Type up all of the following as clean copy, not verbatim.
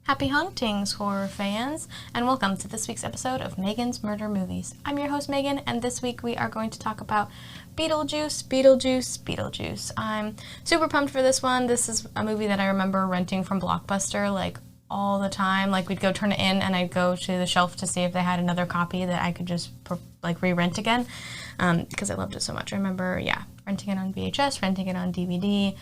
Happy Hauntings, horror fans, and welcome to this week's episode of Megan's Murder Movies. I'm your host, Megan, and this week we are going to talk about Beetlejuice. I'm super pumped for this one. This is a movie that I remember renting from Blockbuster, all the time. We'd go turn it in, and I'd go to the shelf to see if they had another copy that I could just, re-rent again, because I loved it so much. I remember, renting it on VHS, renting it on DVD.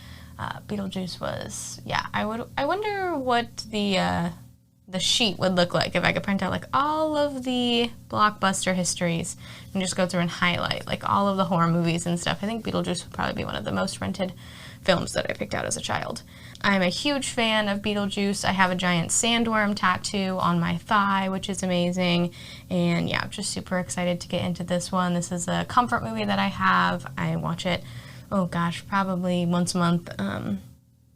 Beetlejuice was, I wonder what the sheet would look like if I could print out all of the Blockbuster histories and just go through and highlight all of the horror movies and stuff. I think Beetlejuice would probably be one of the most rented films that I picked out as a child. I'm a huge fan of Beetlejuice. I have a giant sandworm tattoo on my thigh, which is amazing. And I'm just super excited to get into this one. This is a comfort movie that I have. I watch it probably once a month.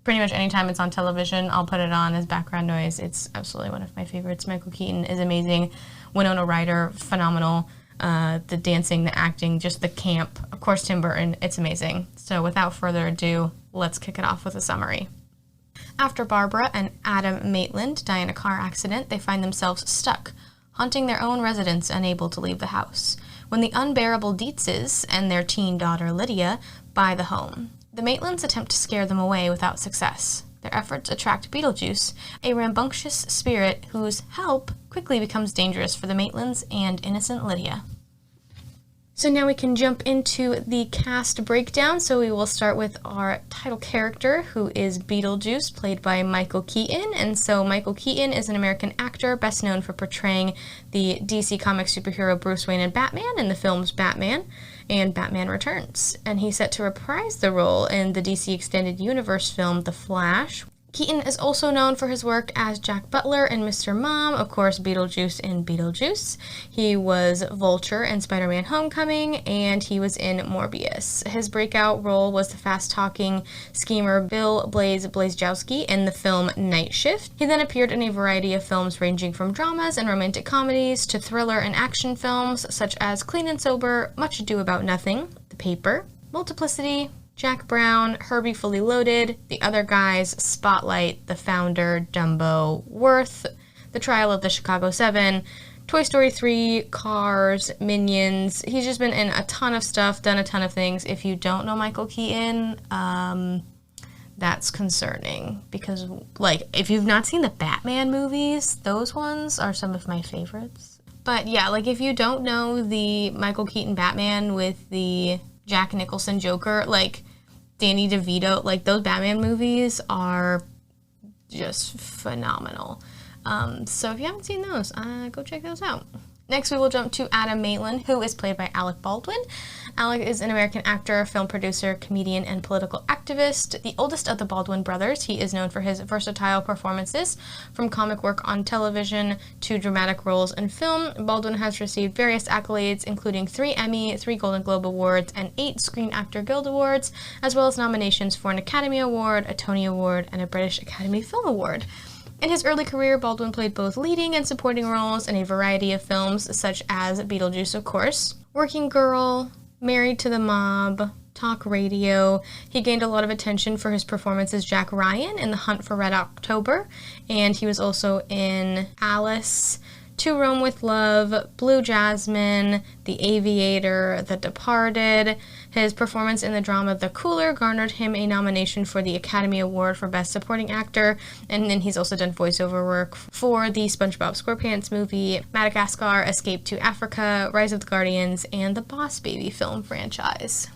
Pretty much anytime it's on television, I'll put it on as background noise. It's absolutely one of my favorites. Michael Keaton is amazing. Winona Ryder, phenomenal. The dancing, the acting, just the camp. Of course, Tim Burton, it's amazing. So without further ado, let's kick it off with a summary. After Barbara and Adam Maitland die in a car accident, they find themselves stuck, haunting their own residence, unable to leave the house, when the unbearable Dietzes and their teen daughter Lydia buy the home. The Maitlands attempt to scare them away without success. Their efforts attract Beetlejuice, a rambunctious spirit whose help quickly becomes dangerous for the Maitlands and innocent Lydia. So now we can jump into the cast breakdown. So we will start with our title character, who is Beetlejuice, played by Michael Keaton. And so Michael Keaton is an American actor, best known for portraying the DC Comics superhero Bruce Wayne in Batman in the films Batman and Batman Returns. And he's set to reprise the role in the DC Extended Universe film The Flash. Keaton is also known for his work as Jack Butler in Mr. Mom, of course Beetlejuice in Beetlejuice. He was Vulture in Spider-Man Homecoming, and he was in Morbius. His breakout role was the fast-talking schemer Bill Blazejowski in the film Night Shift. He then appeared in a variety of films ranging from dramas and romantic comedies to thriller and action films such as Clean and Sober, Much Ado About Nothing, The Paper, Multiplicity, Jack Brown, Herbie Fully Loaded, The Other Guys, Spotlight, The Founder, Dumbo, Worth, The Trial of the Chicago 7, Toy Story 3, Cars, Minions. He's just been in a ton of stuff, done a ton of things. If you don't know Michael Keaton, that's concerning because, if you've not seen the Batman movies, those ones are some of my favorites. But if you don't know the Michael Keaton Batman with the Jack Nicholson Joker, Danny DeVito, those Batman movies are just phenomenal. So if you haven't seen those, go check those out. Next, we will jump to Adam Maitland, who is played by Alec Baldwin. Alec is an American actor, film producer, comedian, and political activist. The oldest of the Baldwin brothers, he is known for his versatile performances, from comic work on television to dramatic roles in film. Baldwin has received various accolades, including 3 Emmy, 3 Golden Globe Awards, and 8 Screen Actor Guild Awards, as well as nominations for an Academy Award, a Tony Award, and a British Academy Film Award. In his early career, Baldwin played both leading and supporting roles in a variety of films, such as Beetlejuice, of course, Working Girl, Married to the Mob, Talk Radio. He gained a lot of attention for his performance as Jack Ryan in The Hunt for Red October, and he was also in Alice, To Rome with Love, Blue Jasmine, The Aviator, The Departed. His performance in the drama The Cooler garnered him a nomination for the Academy Award for Best Supporting Actor, and then he's also done voiceover work for the SpongeBob SquarePants movie, Madagascar, Escape to Africa, Rise of the Guardians, and the Boss Baby film franchise.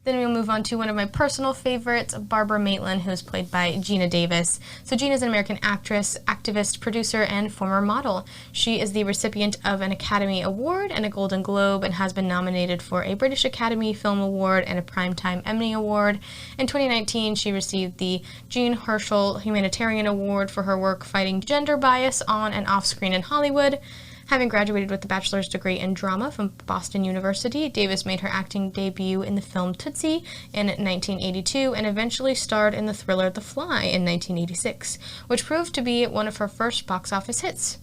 Then we'll move on to one of my personal favorites, Barbara Maitland, who is played by Geena Davis. So Geena is an American actress, activist, producer, and former model. She is the recipient of an Academy Award and a Golden Globe and has been nominated for a British Academy Film Award and a Primetime Emmy Award. In 2019, she received the Jean Hersholt Humanitarian Award for her work fighting gender bias on and off-screen in Hollywood. Having graduated with a bachelor's degree in drama from Boston University, Davis made her acting debut in the film Tootsie in 1982 and eventually starred in the thriller The Fly in 1986, which proved to be one of her first box office hits.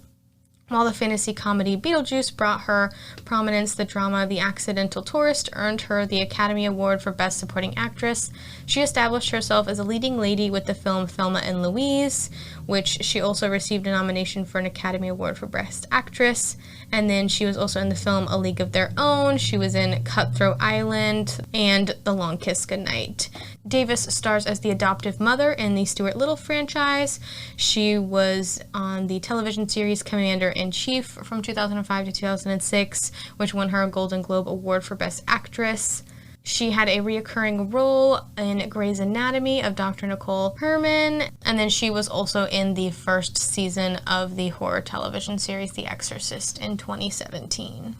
While the fantasy comedy Beetlejuice brought her prominence, the drama The Accidental Tourist earned her the Academy Award for Best Supporting Actress. She established herself as a leading lady with the film Thelma and Louise, which she also received a nomination for an Academy Award for Best Actress. And then she was also in the film A League of Their Own. She was in Cutthroat Island and The Long Kiss Goodnight. Davis stars as the adoptive mother in the Stuart Little franchise. She was on the television series Commander-in-Chief from 2005 to 2006, which won her a Golden Globe Award for Best Actress. She had a reoccurring role in Grey's Anatomy of Dr. Nicole Herman, and then she was also in the first season of the horror television series The Exorcist in 2017.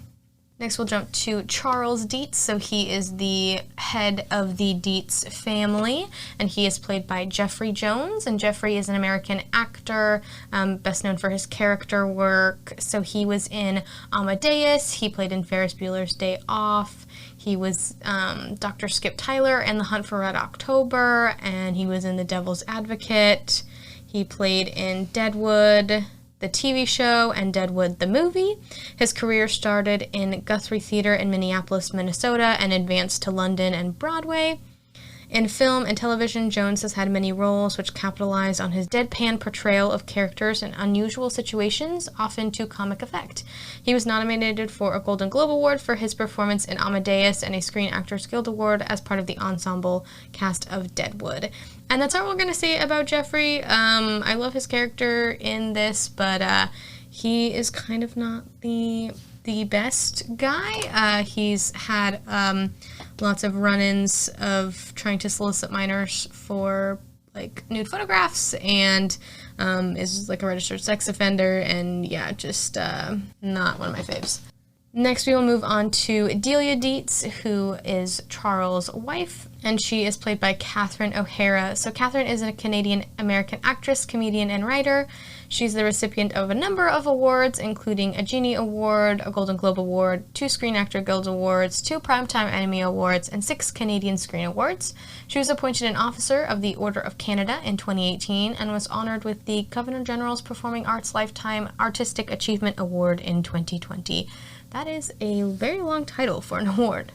Next, we'll jump to Charles Dietz. So he is the head of the Dietz family, and he is played by Jeffrey Jones. And Jeffrey is an American actor, best known for his character work. So he was in Amadeus. He played in Ferris Bueller's Day Off. He was Dr. Skip Tyler in The Hunt for Red October, and he was in The Devil's Advocate. He played in Deadwood, the TV show, and Deadwood, the movie. His career started in Guthrie Theater in Minneapolis, Minnesota, and advanced to London and Broadway. In film and television, Jones has had many roles which capitalize on his deadpan portrayal of characters in unusual situations, often to comic effect. He was nominated for a Golden Globe Award for his performance in Amadeus and a Screen Actors Guild Award as part of the ensemble cast of Deadwood. And that's all we're going to say about Jeffrey. I love his character in this, but he is kind of not the best guy. He's had lots of run-ins of trying to solicit minors for like nude photographs, and is like a registered sex offender, and yeah, just not one of my faves. Next, we will move on to Delia Dietz, who is Charles' wife, and she is played by Catherine O'Hara. So Catherine is a Canadian-American actress, comedian, and writer. She's the recipient of a number of awards, including a Genie Award, a Golden Globe Award, 2 Screen Actor Guild Awards, 2 Primetime Emmy Awards, and 6 Canadian Screen Awards. She was appointed an officer of the Order of Canada in 2018 and was honored with the Governor-General's Performing Arts Lifetime Artistic Achievement Award in 2020. That is a very long title for an award.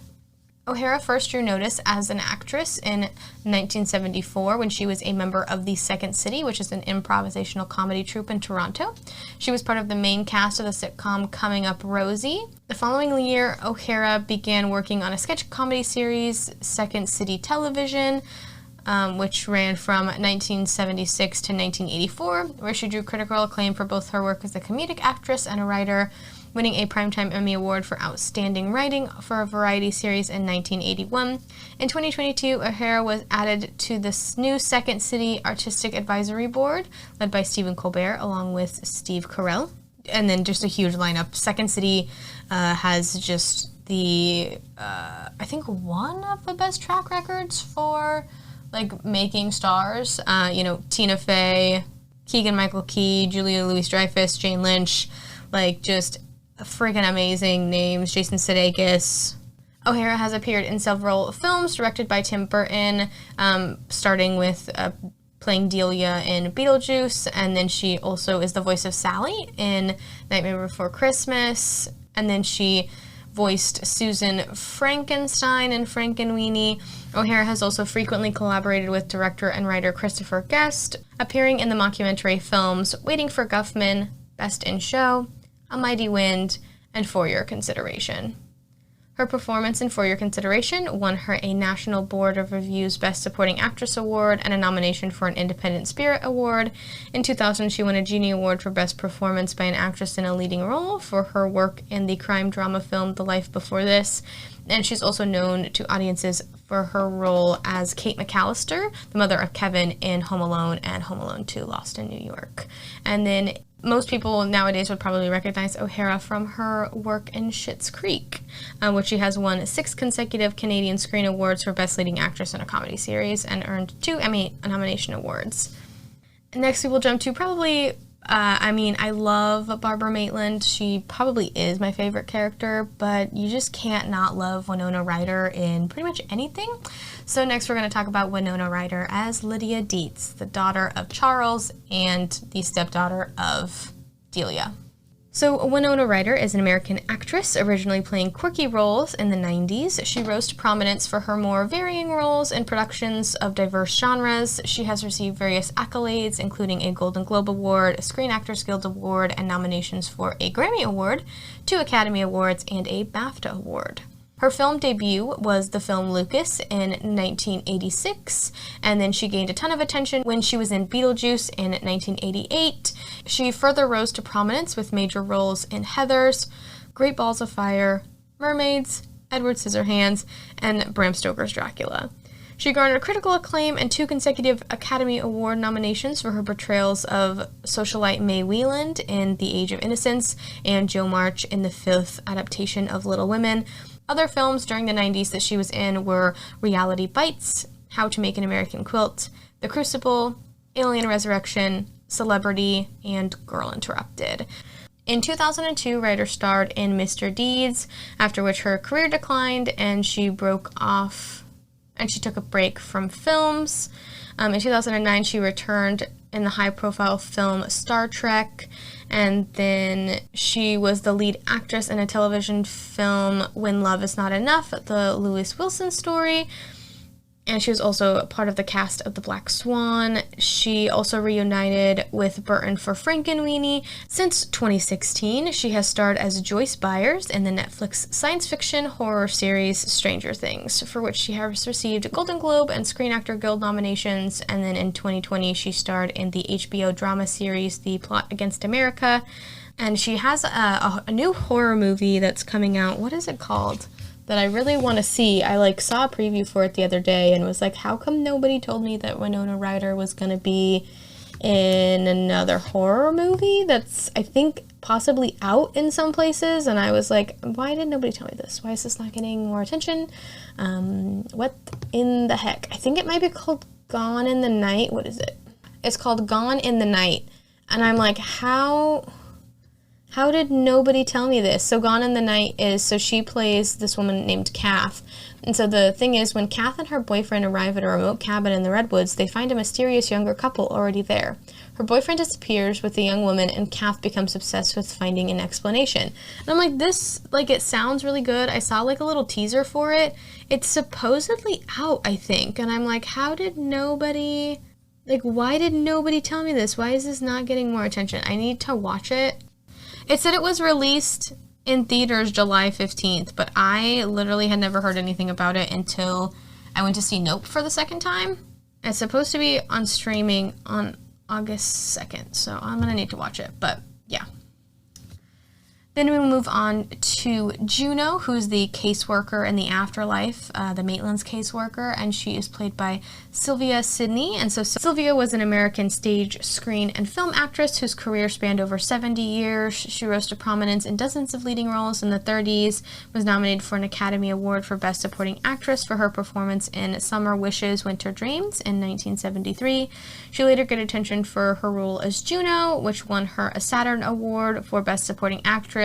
O'Hara first drew notice as an actress in 1974 when she was a member of the Second City, which is an improvisational comedy troupe in Toronto. She was part of the main cast of the sitcom Coming Up Rosie. The following year, O'Hara began working on a sketch comedy series, Second City Television, which ran from 1976 to 1984, where she drew critical acclaim for both her work as a comedic actress and a writer, winning a Primetime Emmy Award for Outstanding Writing for a Variety Series in 1981. In 2022, O'Hara was added to the new Second City Artistic Advisory Board, led by Stephen Colbert, along with Steve Carell. And then just a huge lineup. Second City has just the, I think, one of the best track records for, like, making stars. Tina Fey, Keegan-Michael Key, Julia Louis-Dreyfus, Jane Lynch, like, just friggin' amazing names. Jason Sudeikis. O'Hara has appeared in several films directed by Tim Burton, starting with playing Delia in Beetlejuice, and then she also is the voice of Sally in Nightmare Before Christmas, and then she voiced Susan Frankenstein in Frankenweenie. O'Hara has also frequently collaborated with director and writer Christopher Guest, appearing in the mockumentary films Waiting for Guffman, Best in Show, A Mighty Wind, and For Your Consideration. Her performance in For Your Consideration won her a National Board of Review's Best Supporting Actress Award and a nomination for an Independent Spirit Award. In 2000, she won a Genie Award for Best Performance by an Actress in a Leading Role for her work in the crime drama film The Life Before This. And she's also known to audiences for her role as Kate McAllister, the mother of Kevin in Home Alone and Home Alone 2: Lost in New York. And then most people nowadays would probably recognize O'Hara from her work in Schitt's Creek, which she has won 6 consecutive Canadian Screen Awards for Best Leading Actress in a Comedy Series and earned 2 Emmy nomination awards. Next, we will jump to probably, I love Barbara Maitland. She probably is my favorite character, but you just can't not love Winona Ryder in pretty much anything. So next we're going to talk about Winona Ryder as Lydia Dietz, the daughter of Charles and the stepdaughter of Delia. So Winona Ryder is an American actress, originally playing quirky roles in the 90s. She rose to prominence for her more varying roles in productions of diverse genres. She has received various accolades, including a Golden Globe Award, a Screen Actors Guild Award, and nominations for a Grammy Award, 2 Academy Awards, and a BAFTA Award. Her film debut was the film Lucas in 1986, and then she gained a ton of attention when she was in Beetlejuice in 1988. She further rose to prominence with major roles in Heathers, Great Balls of Fire, Mermaids, Edward Scissorhands, and Bram Stoker's Dracula. She garnered critical acclaim and 2 consecutive Academy Award nominations for her portrayals of socialite May Wieland in The Age of Innocence and Jo March in the 5th adaptation of Little Women. Other films during the 90s that she was in were Reality Bites, How to Make an American Quilt, The Crucible, Alien Resurrection, Celebrity, and Girl Interrupted. In 2002, Ryder starred in Mr. Deeds, after which her career declined and she broke off and she took a break from films. In 2009, she returned in the high-profile film Star Trek, and then she was the lead actress in a television film When Love Is Not Enough, the Lewis Wilson story, and she was also part of the cast of The Black Swan. She also reunited with Burton for Frankenweenie. Since 2016, she has starred as Joyce Byers in the Netflix science fiction horror series Stranger Things, for which she has received Golden Globe and Screen Actor Guild nominations, and then in 2020 she starred in the HBO drama series The Plot Against America, and she has a new horror movie that's coming out. What is it called? That I really want to see. I saw a preview for it the other day and was like, how come nobody told me that Winona Ryder was going to be in another horror movie that's, I think, possibly out in some places? And I was like, why did nobody tell me this? Why is this not getting more attention? What in the heck? I think it might be called Gone in the Night. What is it? It's called Gone in the Night. And I'm like, how did nobody tell me this? So Gone in the Night is, so she plays this woman named Kath. And so the thing is, when Kath and her boyfriend arrive at a remote cabin in the Redwoods, they find a mysterious younger couple already there. Her boyfriend disappears with the young woman, and Kath becomes obsessed with finding an explanation. And I'm like, this, it sounds really good. I saw, a little teaser for it. It's supposedly out, I think. And I'm like, how did nobody, why did nobody tell me this? Why is this not getting more attention? I need to watch it. It said it was released in theaters July 15th, but I literally had never heard anything about it until I went to see Nope for the second time. It's supposed to be on streaming on August 2nd, so I'm going to need to watch it, but yeah. Then we move on to Juno, who's the caseworker in the afterlife, the Maitland's caseworker, and she is played by Sylvia Sidney. And so Sylvia was an American stage, screen, and film actress whose career spanned over 70 years. She rose to prominence in dozens of leading roles in the 30s, was nominated for an Academy Award for Best Supporting Actress for her performance in Summer Wishes, Winter Dreams in 1973. She later got attention for her role as Juno, which won her a Saturn Award for Best Supporting Actress.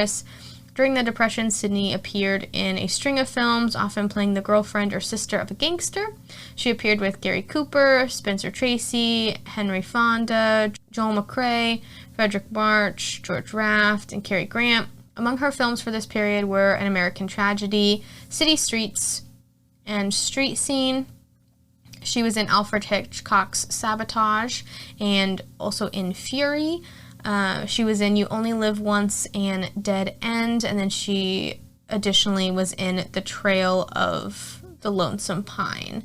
During the Depression, Sidney appeared in a string of films, often playing the girlfriend or sister of a gangster. She appeared with Gary Cooper, Spencer Tracy, Henry Fonda, Joel McCrea, Frederick March, George Raft, and Cary Grant. Among her films for this period were An American Tragedy, City Streets, and Street Scene. She was in Alfred Hitchcock's Sabotage and also in Fury. She was in You Only Live Once and Dead End, and then she additionally was in The Trail of the Lonesome Pine.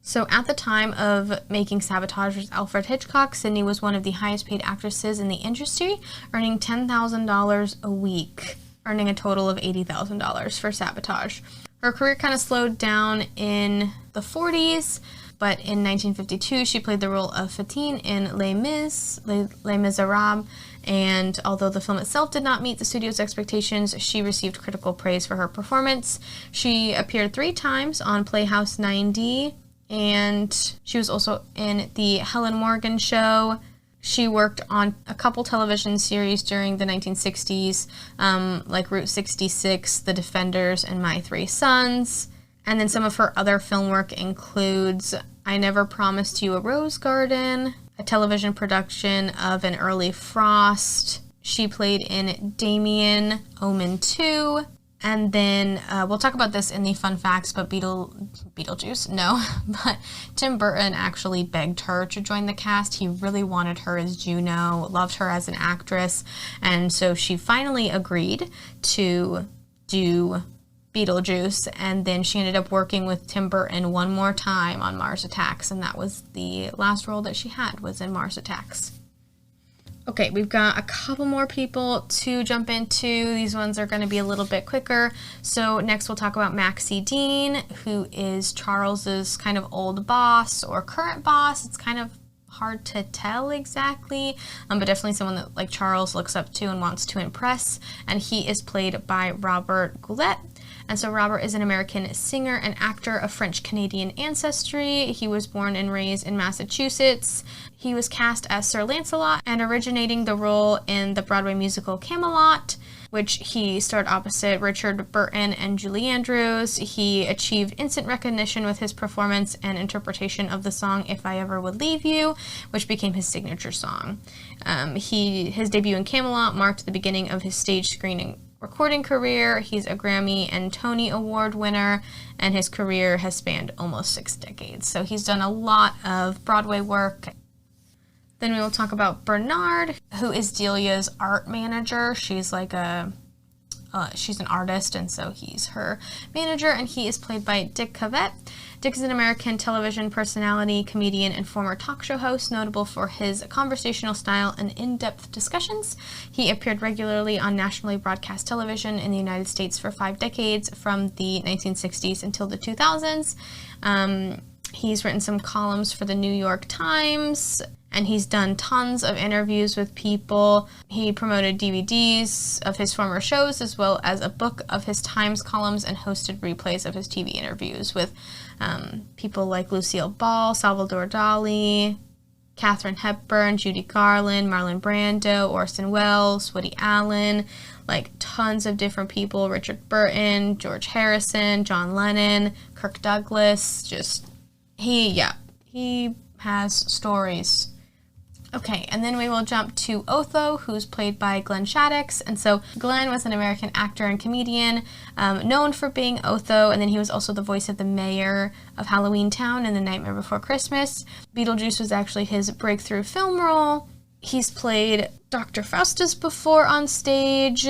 So at the time of making Sabotage with Alfred Hitchcock, Sidney was one of the highest paid actresses in the industry, earning $10,000 a week, earning a total of $80,000 for Sabotage. Her career kind of slowed down in the 40s, but in 1952, she played the role of Fantine in Les Miserables, and although the film itself did not meet the studio's expectations, she received critical praise for her performance. She appeared 3 times on Playhouse 90, and she was also in The Helen Morgan Show. She worked on a couple television series during the 1960s, like Route 66, The Defenders, and My Three Sons. And then some of her other film work includes I Never Promised You a Rose Garden, a television production of An Early Frost. She played in Damien, Omen 2. And then we'll talk about this in the fun facts, but Beetlejuice, no. But Tim Burton actually begged her to join the cast. He really wanted her as Juno, loved her as an actress. And so she finally agreed to do Beetlejuice. And then she ended up working with Tim Burton one more time on Mars Attacks. And that was the last role that she had, was in Mars Attacks. Okay, we've got a couple more people to jump into. These ones are going to be a little bit quicker. So next we'll talk about Maxie Dean, who is Charles's kind of old boss or current boss. It's kind of hard to tell exactly, but definitely someone that like Charles looks up to and wants to impress. And he is played by Robert Goulet. And so Robert is an American singer and actor of French-Canadian ancestry. He was born and raised in Massachusetts. He was cast as Sir Lancelot and originating the role in the Broadway musical Camelot, which he starred opposite Richard Burton and Julie Andrews. He achieved instant recognition with his performance and interpretation of the song If I Ever Would Leave You, which became his signature song. His debut in Camelot marked the beginning of his stage, screen, and recording career. He's a Grammy and Tony Award winner, and his career has spanned almost 6 decades. So he's done a lot of Broadway work. Then we will talk about Bernard, who is Delia's art manager. She's like she's an artist, and so he's her manager, and he is played by Dick Cavett. Dick is an American television personality, comedian, and former talk show host, notable for his conversational style and in-depth discussions. He appeared regularly on nationally broadcast television in the United States for 5 decades, from the 1960s until the 2000s. He's written some columns for the New York Times, and he's done tons of interviews with people. He promoted DVDs of his former shows, as well as a book of his Times columns, and hosted replays of his TV interviews with people like Lucille Ball, Salvador Dali, Katharine Hepburn, Judy Garland, Marlon Brando, Orson Welles, Woody Allen, like tons of different people, Richard Burton, George Harrison, John Lennon, Kirk Douglas, he has stories. Okay, and then we will jump to Otho, who's played by Glenn Shaddix. And so Glenn was an American actor and comedian, known for being Otho, and then he was also the voice of the mayor of Halloween Town in The Nightmare Before Christmas. Beetlejuice was actually his breakthrough film role. He's played Dr. Faustus before on stage.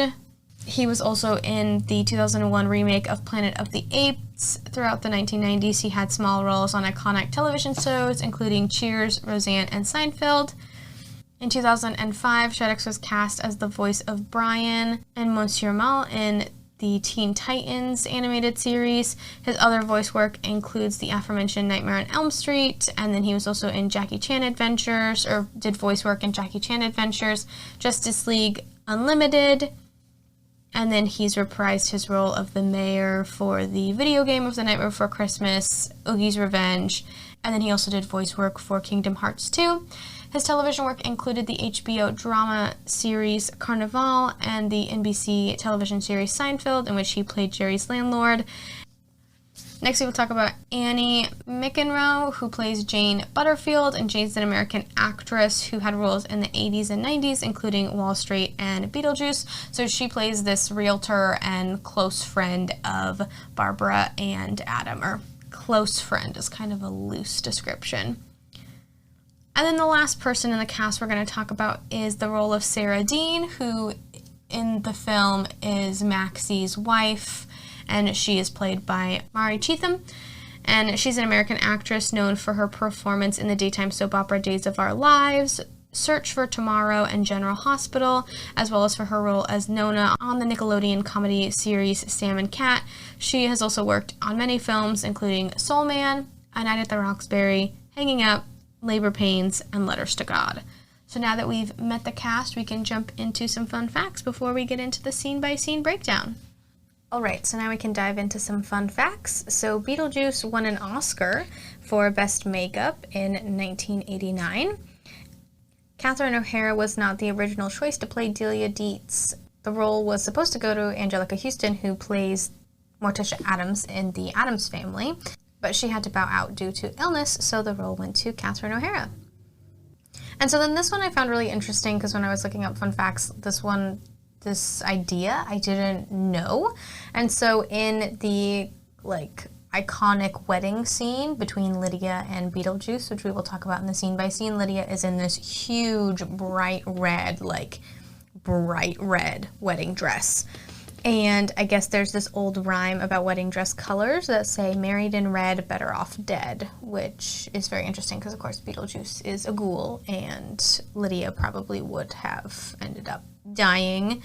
He was also in the 2001 remake of Planet of the Apes. Throughout the 1990s, he had small roles on iconic television shows, including Cheers, Roseanne, and Seinfeld. In 2005, Shaddix was cast as the voice of Brian and Monsieur Mal in the Teen Titans animated series. His other voice work includes the aforementioned Nightmare on Elm Street, and then he was also in Jackie Chan Adventures, or did voice work in Jackie Chan Adventures, Justice League Unlimited, and then he's reprised his role of the mayor for the video game of The Nightmare Before Christmas, Oogie's Revenge, and then he also did voice work for Kingdom Hearts 2. His television work included the HBO drama series Carnival and the NBC television series Seinfeld, in which he played Jerry's landlord. Next, we will talk about Annie McEnroe, who plays Jane Butterfield, and Jane's an American actress who had roles in the 80s and 90s, including Wall Street and Beetlejuice. So she plays this realtor and close friend of Barbara and Adam, or close friend is kind of a loose description. And then the last person in the cast we're going to talk about is the role of Sarah Dean, who in the film is Maxie's wife, and she is played by Mari Cheatham. And she's an American actress known for her performance in the daytime soap opera Days of Our Lives, Search for Tomorrow, and General Hospital, as well as for her role as Nona on the Nickelodeon comedy series Sam and Cat. She has also worked on many films, including Soul Man, A Night at the Roxbury, Hanging Up, Labor Pains, and Letters to God. So now that we've met the cast, we can jump into some fun facts before we get into the scene-by-scene breakdown. Alright, so now we can dive into some fun facts. So Beetlejuice won an Oscar for Best Makeup in 1989. Catherine O'Hara was not the original choice to play Delia Dietz. The role was supposed to go to Angelica Houston, who plays Morticia Addams in The Addams Family, but she had to bow out due to illness, so the role went to Catherine O'Hara. And so then this one I found really interesting because when I was looking up fun facts, this idea I didn't know. And so in the like iconic wedding scene between Lydia and Beetlejuice, which we will talk about in the scene by scene, Lydia is in this huge bright red wedding dress. And I guess there's this old rhyme about wedding dress colors that say, married in red, better off dead, which is very interesting because, of course, Beetlejuice is a ghoul, and Lydia probably would have ended up dying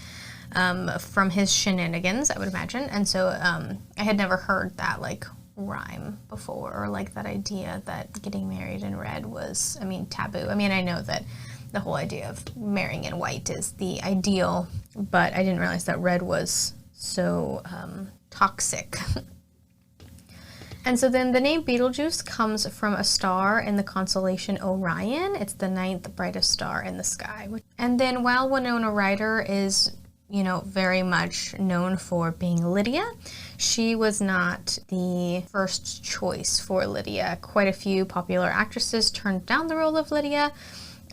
from his shenanigans, I would imagine. And so I had never heard that, like, rhyme before, or, like, that idea that getting married in red was, taboo. I know that the whole idea of marrying in white is the ideal, but I didn't realize that red was so toxic. And so then the name Betelgeuse comes from a star in the constellation Orion. It's the 9th brightest star in the sky. And then while Winona Ryder is, very much known for being Lydia, she was not the first choice for Lydia. Quite a few popular actresses turned down the role of Lydia.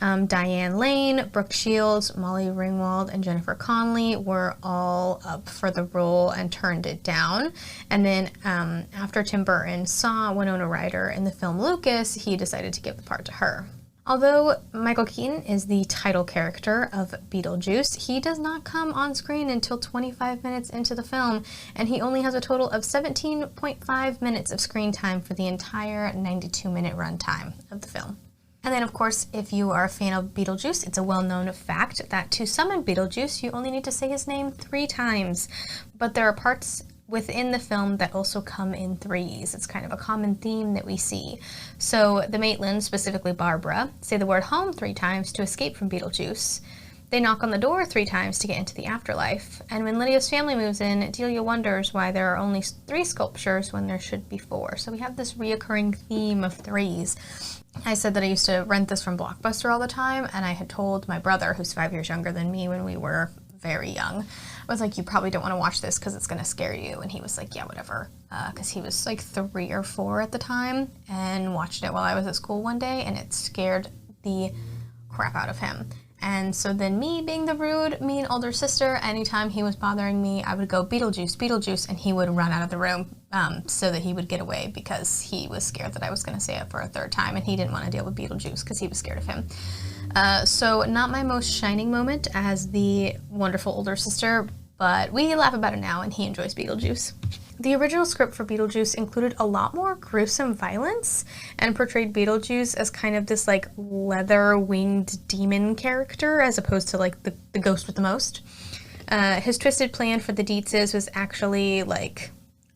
Diane Lane, Brooke Shields, Molly Ringwald, and Jennifer Connelly were all up for the role and turned it down. And then after Tim Burton saw Winona Ryder in the film Lucas, he decided to give the part to her. Although Michael Keaton is the title character of Beetlejuice, he does not come on screen until 25 minutes into the film, and he only has a total of 17.5 minutes of screen time for the entire 92-minute runtime of the film. And then, of course, if you are a fan of Beetlejuice, it's a well-known fact that to summon Beetlejuice, you only need to say his name 3 times. But there are parts within the film that also come in threes. It's kind of a common theme that we see. So the Maitlands, specifically Barbara, say the word home 3 times to escape from Beetlejuice. They knock on the door 3 times to get into the afterlife. And when Lydia's family moves in, Delia wonders why there are only 3 sculptures when there should be 4. So we have this reoccurring theme of 3s. I said that I used to rent this from Blockbuster all the time, and I had told my brother, who's 5 years younger than me when we were very young, I was like, you probably don't want to watch this because it's going to scare you. And he was like, yeah, whatever. Because he was like 3 or 4 at the time and watched it while I was at school one day, and it scared the crap out of him. And so then me being the rude, mean older sister, anytime he was bothering me, I would go, Beetlejuice, Beetlejuice, and he would run out of the room so that he would get away because he was scared that I was going to say it for a 3rd time, and he didn't want to deal with Beetlejuice because he was scared of him. So not my most shining moment as the wonderful older sister, but we laugh about it now, and he enjoys Beetlejuice. The original script for Beetlejuice included a lot more gruesome violence and portrayed Beetlejuice as kind of this like leather-winged demon character as opposed to like the ghost with the most. His twisted plan for the Dietzes was actually like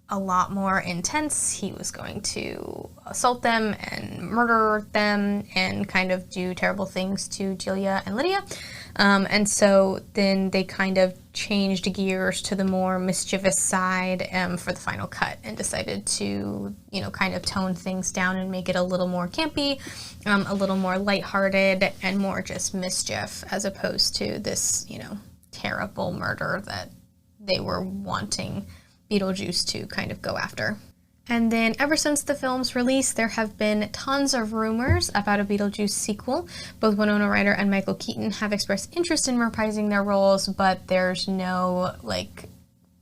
a lot more intense. He was going to assault them and murder them and kind of do terrible things to Delia and Lydia. And so then they kind of changed gears to the more mischievous side for the final cut and decided to, kind of tone things down and make it a little more campy, a little more lighthearted and more just mischief as opposed to this, terrible murder that they were wanting Beetlejuice to kind of go after. And then ever since the film's release, there have been tons of rumors about a Beetlejuice sequel. Both Winona Ryder and Michael Keaton have expressed interest in reprising their roles, but there's no,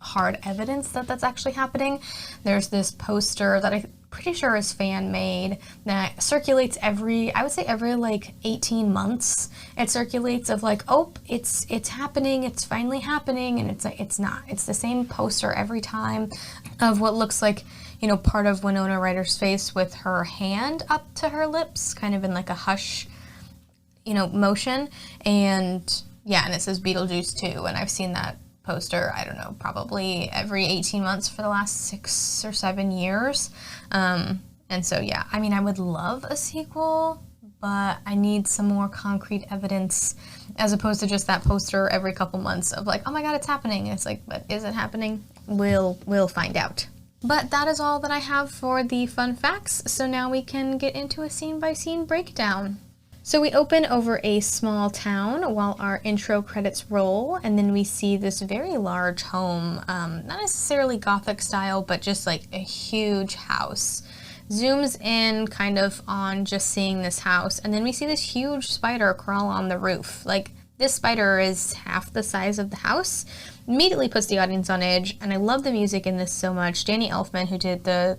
hard evidence that that's actually happening. There's this poster that I'm pretty sure is fan-made that circulates every 18 months. It circulates of it's happening, it's finally happening, and it's not. It's the same poster every time of what looks like, part of Winona Ryder's face with her hand up to her lips, kind of in like a hush, motion. And it says Beetlejuice 2, and I've seen that poster, I don't know, probably every 18 months for the last 6 or 7 years. And so, I would love a sequel, but I need some more concrete evidence as opposed to just that poster every couple months of oh my God, it's happening. And it's but is it happening? We'll find out. But that is all that I have for the fun facts. So now we can get into a scene-by-scene breakdown. So we open over a small town while our intro credits roll, and then we see this very large home, not necessarily Gothic style, but just a huge house zooms in kind of on just seeing this house, and then we see this huge spider crawl on the roof. Like, this spider is half the size of the house. Immediately puts the audience on edge, and I love the music in this so much. Danny Elfman, who did the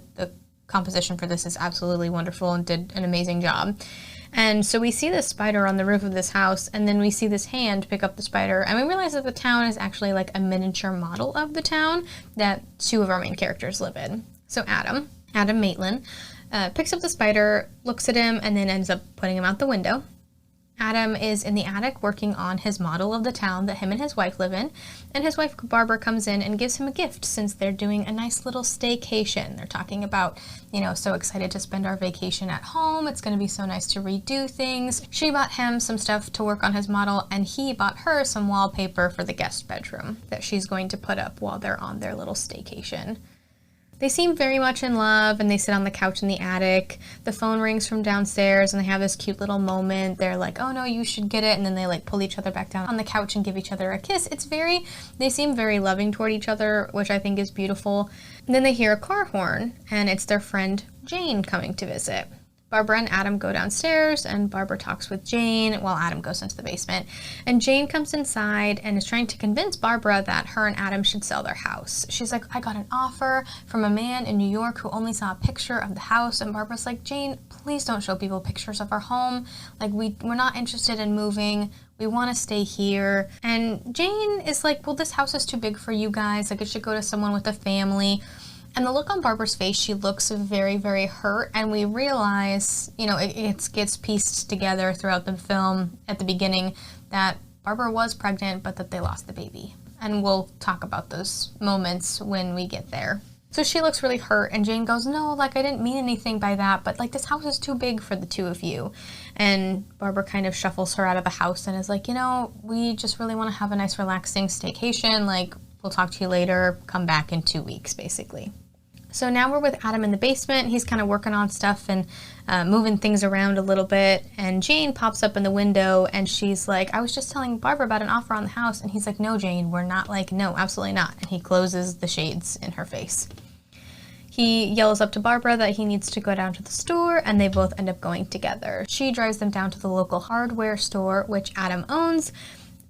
composition for this, is absolutely wonderful and did an amazing job. And so we see this spider on the roof of this house, and then we see this hand pick up the spider, and we realize that the town is actually like a miniature model of the town that two of our main characters live in. So Adam Maitland, picks up the spider, looks at him, and then ends up putting him out the window. Adam is in the attic working on his model of the town that him and his wife live in, and his wife Barbara comes in and gives him a gift since they're doing a nice little staycation. They're talking about, so excited to spend our vacation at home. It's going to be so nice to redo things. She bought him some stuff to work on his model, and he bought her some wallpaper for the guest bedroom that she's going to put up while they're on their little staycation. They seem very much in love, and they sit on the couch in the attic. The phone rings from downstairs, and they have this cute little moment. They're like, oh no, you should get it, and then they like pull each other back down on the couch and give each other a kiss. They seem very loving toward each other, which I think is beautiful. And then they hear a car horn, and it's their friend Jane coming to visit. Barbara and Adam go downstairs, and Barbara talks with Jane while Adam goes into the basement. And Jane comes inside and is trying to convince Barbara that her and Adam should sell their house. She's like, I got an offer from a man in New York who only saw a picture of the house. And Barbara's like, Jane, please don't show people pictures of our home. Like, we're not interested in moving. We want to stay here. And Jane is like, well, this house is too big for you guys. Like, it should go to someone with a family. And the look on Barbara's face, she looks very, very hurt, and we realize, it gets pieced together throughout the film at the beginning that Barbara was pregnant, but that they lost the baby. And we'll talk about those moments when we get there. So she looks really hurt, and Jane goes, no, I didn't mean anything by that, but this house is too big for the two of you. And Barbara kind of shuffles her out of the house and is like, we just really want to have a nice relaxing staycation. We'll talk to you later, come back in 2 weeks, basically. So now we're with Adam in the basement. He's kind of working on stuff and moving things around a little bit. And Jane pops up in the window, and she's like, I was just telling Barbara about an offer on the house. And he's like, no, Jane, we're not. No, absolutely not. And he closes the shades in her face. He yells up to Barbara that he needs to go down to the store, and they both end up going together. She drives them down to the local hardware store, which Adam owns.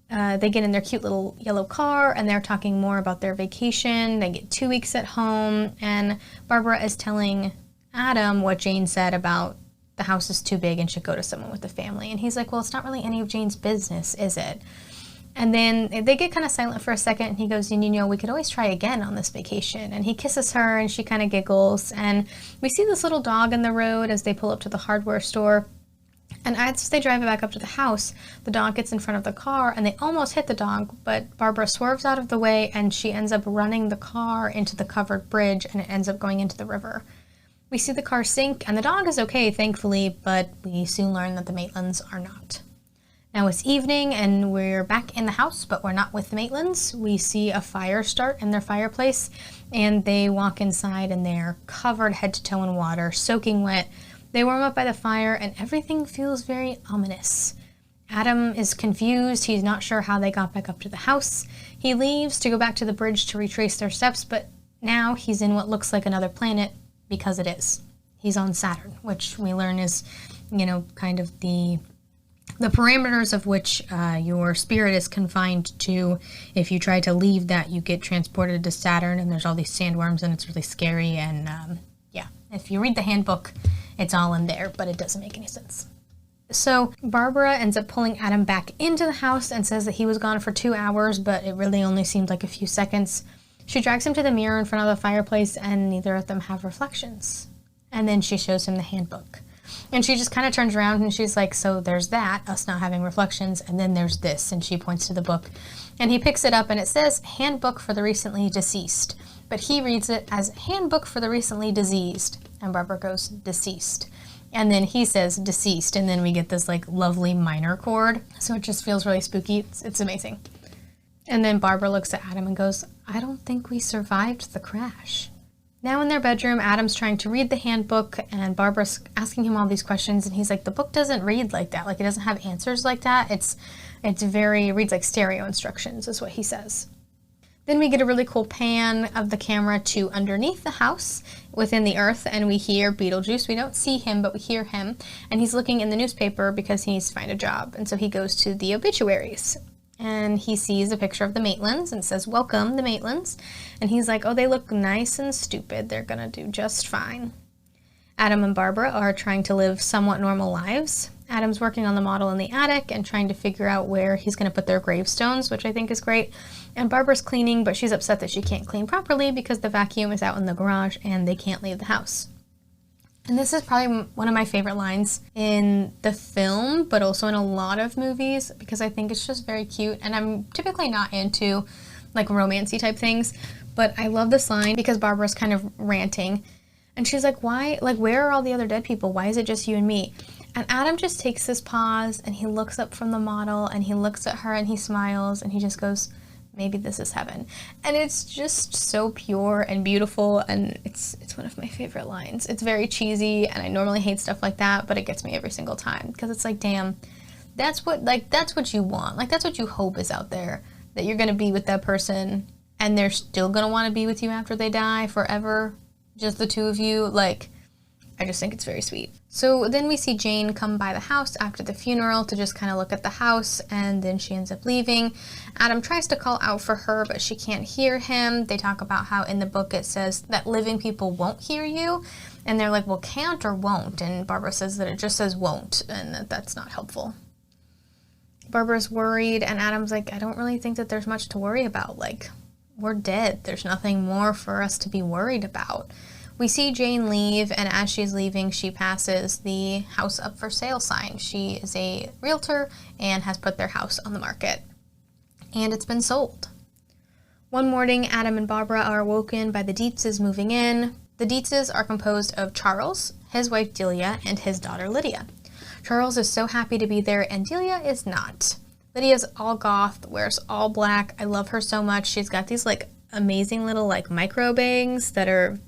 They get in their cute little yellow car, and they're talking more about their vacation. They get 2 weeks at home, and Barbara is telling Adam what Jane said about the house is too big and should go to someone with a family. And he's like, well, it's not really any of Jane's business, is it? And then they get kind of silent for a second, and he goes, we could always try again on this vacation. And he kisses her, and she kind of giggles. And we see this little dog in the road as they pull up to the hardware store. And as they drive back up to the house, the dog gets in front of the car, and they almost hit the dog, but Barbara swerves out of the way, and she ends up running the car into the covered bridge, and it ends up going into the river. We see the car sink, and the dog is okay, thankfully, but we soon learn that the Maitlands are not. Now it's evening, and we're back in the house, but we're not with the Maitlands. We see a fire start in their fireplace, and they walk inside, and they're covered head to toe in water, soaking wet. They warm up by the fire, and everything feels very ominous. Adam is confused. He's not sure how they got back up to the house. He leaves to go back to the bridge to retrace their steps, but now he's in what looks like another planet, because it is. He's on Saturn, which we learn is, kind of the parameters of which your spirit is confined to. If you try to leave that, you get transported to Saturn, and there's all these sandworms, and it's really scary, and if you read the handbook, it's all in there, but it doesn't make any sense. So Barbara ends up pulling Adam back into the house and says that he was gone for 2 hours, but it really only seemed like a few seconds. She drags him to the mirror in front of the fireplace, and neither of them have reflections. And then she shows him the handbook. And she just kind of turns around, and she's like, so there's that, us not having reflections, and then there's this, and she points to the book. And he picks it up, and it says, Handbook for the Recently Deceased. But he reads it as Handbook for the Recently Diseased. And Barbara goes, deceased. And then he says, deceased, and then we get this, lovely minor chord. So it just feels really spooky. It's amazing. And then Barbara looks at Adam and goes, I don't think we survived the crash. Now in their bedroom, Adam's trying to read the handbook, and Barbara's asking him all these questions, and he's like, the book doesn't read like that. It doesn't have answers like that. It reads like stereo instructions, is what he says. Then we get a really cool pan of the camera to underneath the house within the earth, and we hear Beetlejuice. We don't see him, but we hear him, and he's looking in the newspaper because he needs to find a job. And so he goes to the obituaries, and he sees a picture of the Maitlands and says, "Welcome, the Maitlands." And he's like, "Oh, they look nice and stupid. They're gonna do just fine." Adam and Barbara are trying to live somewhat normal lives. Adam's working on the model in the attic and trying to figure out where he's going to put their gravestones, which I think is great. And Barbara's cleaning, but she's upset that she can't clean properly because the vacuum is out in the garage and they can't leave the house. And this is probably one of my favorite lines in the film, but also in a lot of movies, because I think it's just very cute. And I'm typically not into like romancy type things, but I love this line because Barbara's kind of ranting. And she's like, "Why? Like, where are all the other dead people? Why is it just you and me?" And Adam just takes this pause and he looks up from the model and he looks at her and he smiles and he just goes, "Maybe this is heaven." And it's just so pure and beautiful, and it's one of my favorite lines. It's very cheesy, and I normally hate stuff like that, but it gets me every single time because it's like, damn, that's what you want. Like, that's what you hope is out there, that you're going to be with that person and they're still going to want to be with you after they die forever. Just the two of you. Like, I just think it's very sweet. So then we see Jane come by the house after the funeral to just kind of look at the house, and then she ends up leaving. Adam tries to call out for her, but she can't hear him. They talk about how in the book it says that living people won't hear you, and they're like, well, can't or won't? And Barbara says that it just says won't, and that's not helpful. Barbara's worried, and Adam's like, I don't really think that there's much to worry about. Like, we're dead. There's nothing more for us to be worried about. We see Jane leave, and as she's leaving, she passes the house up for sale sign. She is a realtor and has put their house on the market, and it's been sold. One morning, Adam and Barbara are awoken by the Dietzes moving in. The Dietzes are composed of Charles, his wife Delia, and his daughter Lydia. Charles is so happy to be there, and Delia is not. Lydia's all goth, wears all black. I love her so much. She's got these like amazing little like micro bangs that are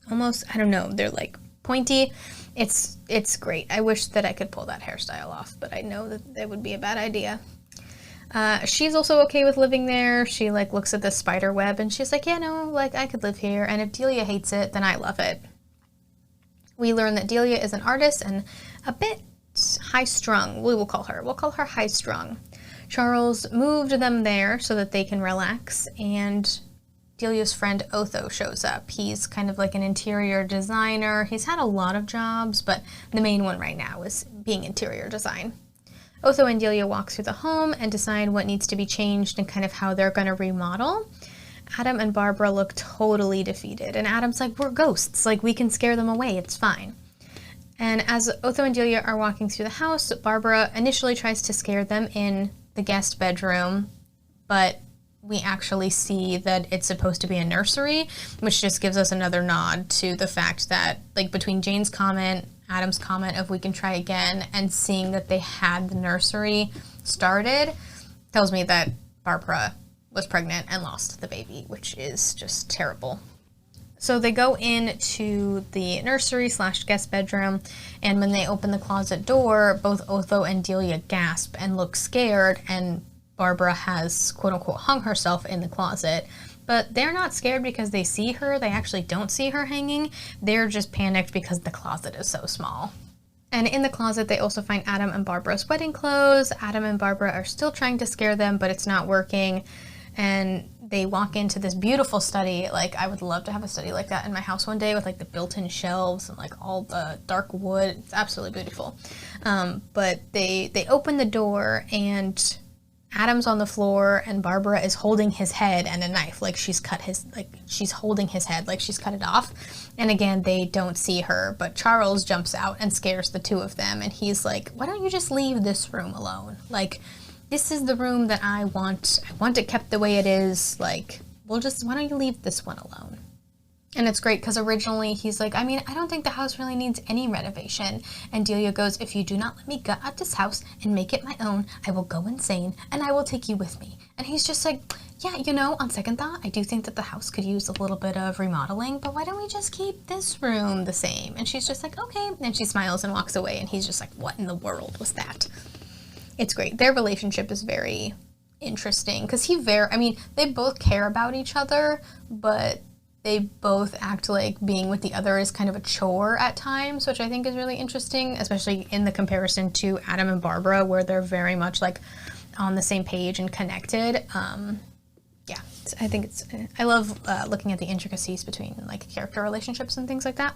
almost, I don't know, they're like pointy. It's great. I wish that I could pull that hairstyle off, but I know that would be a bad idea. She's also okay with living there. She like looks at the spider web and she's like, yeah, no, like I could live here. And if Delia hates it, then I love it. We learn that Delia is an artist and a bit high-strung. We'll call her high-strung. Charles moved them there so that they can relax, and Delia's friend Otho shows up. He's kind of like an interior designer. He's had a lot of jobs, but the main one right now is being interior design. Otho and Delia walk through the home and decide what needs to be changed and kind of how they're going to remodel. Adam and Barbara look totally defeated, and Adam's like, we're ghosts. Like, we can scare them away. It's fine. And as Otho and Delia are walking through the house, Barbara initially tries to scare them in the guest bedroom, but we actually see that it's supposed to be a nursery, which just gives us another nod to the fact that, like, between Jane's comment, Adam's comment of we can try again, and seeing that they had the nursery started, tells me that Barbara was pregnant and lost the baby, which is just terrible. So they go into the nursery / guest bedroom, and when they open the closet door, both Otho and Delia gasp and look scared, and Barbara has, quote-unquote, hung herself in the closet. But they're not scared because they see her. They actually don't see her hanging. They're just panicked because the closet is so small. And in the closet, they also find Adam and Barbara's wedding clothes. Adam and Barbara are still trying to scare them, but it's not working. And they walk into this beautiful study. Like, I would love to have a study like that in my house one day with like the built-in shelves and like all the dark wood. It's absolutely beautiful. But they open the door and Adam's on the floor and Barbara is holding his head and a knife. Like she's holding his head, like she's cut it off. And again, they don't see her, but Charles jumps out and scares the two of them. And he's like, why don't you just leave this room alone? Like, this is the room that I want. I want it kept the way it is. Like, why don't you leave this one alone? And it's great because originally he's like, I mean, I don't think the house really needs any renovation. And Delia goes, if you do not let me gut out this house and make it my own, I will go insane and I will take you with me. And he's just like, yeah, you know, on second thought, I do think that the house could use a little bit of remodeling, but why don't we just keep this room the same? And she's just like, okay. And she smiles and walks away. And he's just like, what in the world was that? It's great. Their relationship is very interesting because they both care about each other, but they both act like being with the other is kind of a chore at times, which I think is really interesting, especially in the comparison to Adam and Barbara, where they're very much like on the same page and connected. I love looking at the intricacies between like character relationships and things like that.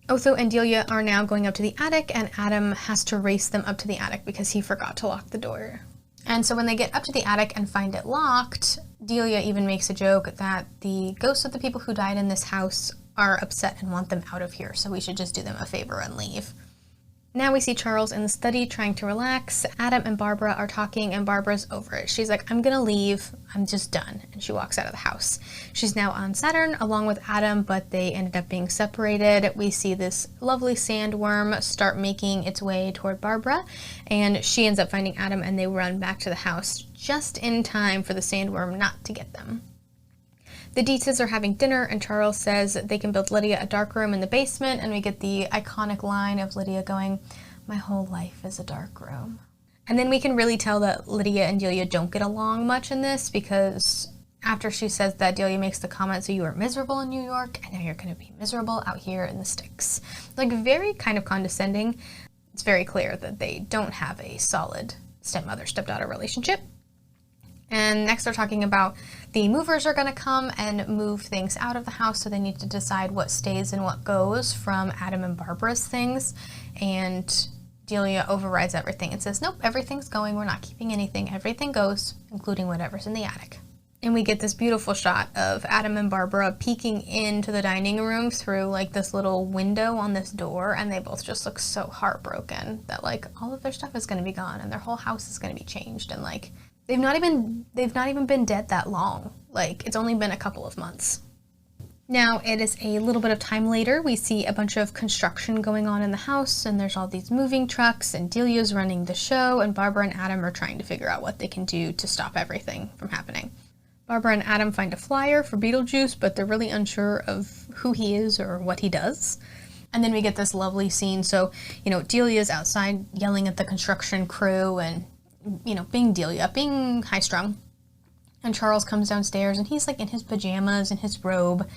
Otho and Delia are now going up to the attic, and Adam has to race them up to the attic because he forgot to lock the door. And so when they get up to the attic and find it locked, Delia even makes a joke that the ghosts of the people who died in this house are upset and want them out of here, so we should just do them a favor and leave. Now we see Charles in the study trying to relax. Adam and Barbara are talking, and Barbara's over it. She's like, I'm gonna leave. I'm just done. And she walks out of the house. She's now on Saturn along with Adam, but they ended up being separated. We see this lovely sandworm start making its way toward Barbara, and she ends up finding Adam, and they run back to the house just in time for the sandworm not to get them. The Dietzes are having dinner, and Charles says they can build Lydia a dark room in the basement, and we get the iconic line of Lydia going, "My whole life is a dark room." And then we can really tell that Lydia and Delia don't get along much in this, because after she says that, Delia makes the comment, so you were miserable in New York, and now you're going to be miserable out here in the sticks. Like, very kind of condescending. It's very clear that they don't have a solid stepmother-stepdaughter relationship. And next they're talking about the movers are going to come and move things out of the house, so they need to decide what stays and what goes from Adam and Barbara's things. And Delia overrides everything and says, nope, everything's going, we're not keeping anything, everything goes, including whatever's in the attic. And we get this beautiful shot of Adam and Barbara peeking into the dining room through like this little window on this door, and they both just look so heartbroken that like all of their stuff is going to be gone and their whole house is going to be changed, and like they've not even been dead that long. Like, it's only been a couple of months. Now, it is a little bit of time later. We see a bunch of construction going on in the house, and there's all these moving trucks, and Delia's running the show, and Barbara and Adam are trying to figure out what they can do to stop everything from happening. Barbara and Adam find a flyer for Beetlejuice, but they're really unsure of who he is or what he does. And then we get this lovely scene. So, Delia's outside yelling at the construction crew and being Delia, being high-strung. And Charles comes downstairs, and he's, like, in his pajamas and his robe,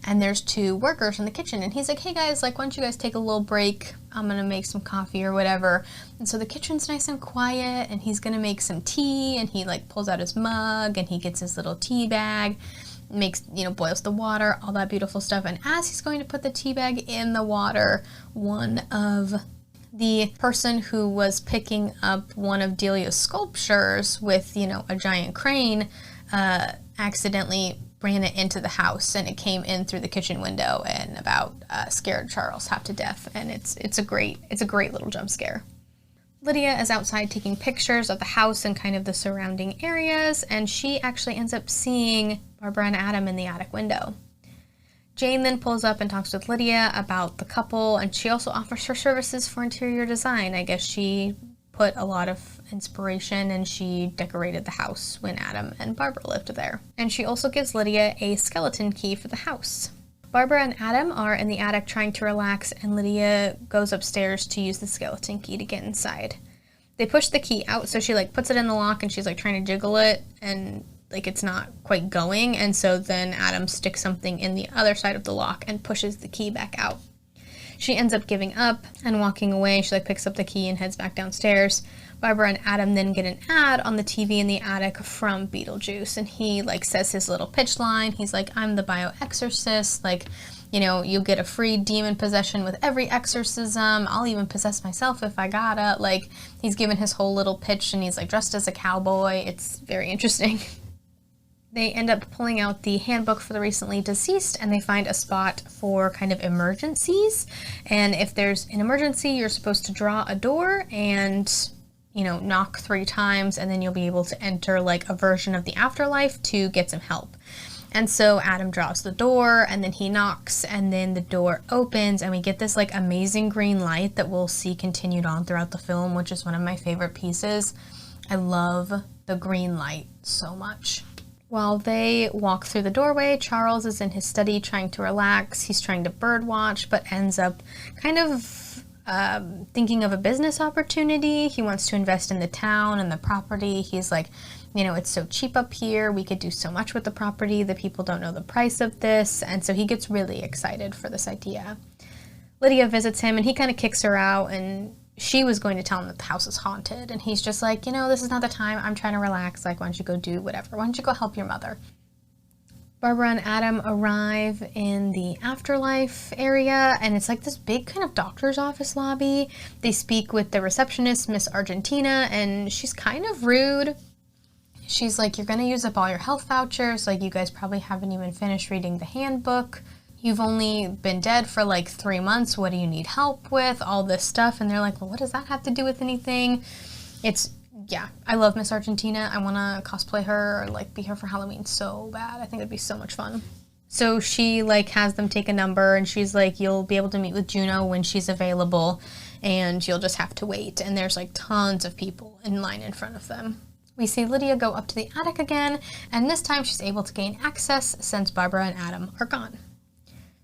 and there's two workers in the kitchen, and he's like, hey, guys, like, why don't you guys take a little break? I'm gonna make some coffee or whatever. And so the kitchen's nice and quiet, and he's gonna make some tea, and he, like, pulls out his mug, and he gets his little tea bag, makes, boils the water, all that beautiful stuff. And as he's going to put the tea bag in the water, one of the person who was picking up one of Delia's sculptures with, a giant crane, accidentally ran it into the house, and it came in through the kitchen window and about scared Charles half to death. And it's a great little jump scare. Lydia is outside taking pictures of the house and kind of the surrounding areas, and she actually ends up seeing Barbara and Adam in the attic window. Jane then pulls up and talks with Lydia about the couple, and she also offers her services for interior design. I guess she put a lot of inspiration, and she decorated the house when Adam and Barbara lived there. And she also gives Lydia a skeleton key for the house. Barbara and Adam are in the attic trying to relax, and Lydia goes upstairs to use the skeleton key to get inside. They push the key out, so she puts it in the lock, and she's trying to jiggle it, and it's not quite going, and so then Adam sticks something in the other side of the lock and pushes the key back out. She ends up giving up and walking away. She picks up the key and heads back downstairs. Barbara and Adam then get an ad on the TV in the attic from Beetlejuice, and he says his little pitch line. He's like, I'm the bioexorcist, you'll get a free demon possession with every exorcism. I'll even possess myself if I gotta. He's given his whole little pitch, and he's dressed as a cowboy. It's very interesting. They end up pulling out the handbook for the recently deceased, and they find a spot for kind of emergencies. And if there's an emergency, you're supposed to draw a door and, knock 3 times, and then you'll be able to enter a version of the afterlife to get some help. And so Adam draws the door, and then he knocks, and then the door opens, and we get this amazing green light that we'll see continued on throughout the film, which is one of my favorite pieces. I love the green light so much. While they walk through the doorway, Charles is in his study trying to relax. He's trying to birdwatch, but ends up kind of thinking of a business opportunity. He wants to invest in the town and the property. He's like, you know, it's so cheap up here. We could do so much with the property. The people don't know the price of this. And so he gets really excited for this idea. Lydia visits him and he kind of kicks her out, and she was going to tell him that the house is haunted. And he's just like, you know, this is not the time. I'm trying to relax. Like, why don't you go do whatever? Why don't you go help your mother? Barbara and Adam arrive in the afterlife area, and it's like this big kind of doctor's office lobby. They speak with the receptionist, Miss Argentina, and she's kind of rude. She's like, you're going to use up all your health vouchers. Like, you guys probably haven't even finished reading the handbook. You've only been dead for like 3 months. What do you need help with? All this stuff. And they're like, well, what does that have to do with anything? Yeah, I love Miss Argentina. I want to cosplay her or like be her for Halloween so bad. I think it'd be so much fun. So she like has them take a number, and she's like, you'll be able to meet with Juno when she's available, and you'll just have to wait. And there's like tons of people in line in front of them. We see Lydia go up to the attic again, and this time she's able to gain access since Barbara and Adam are gone.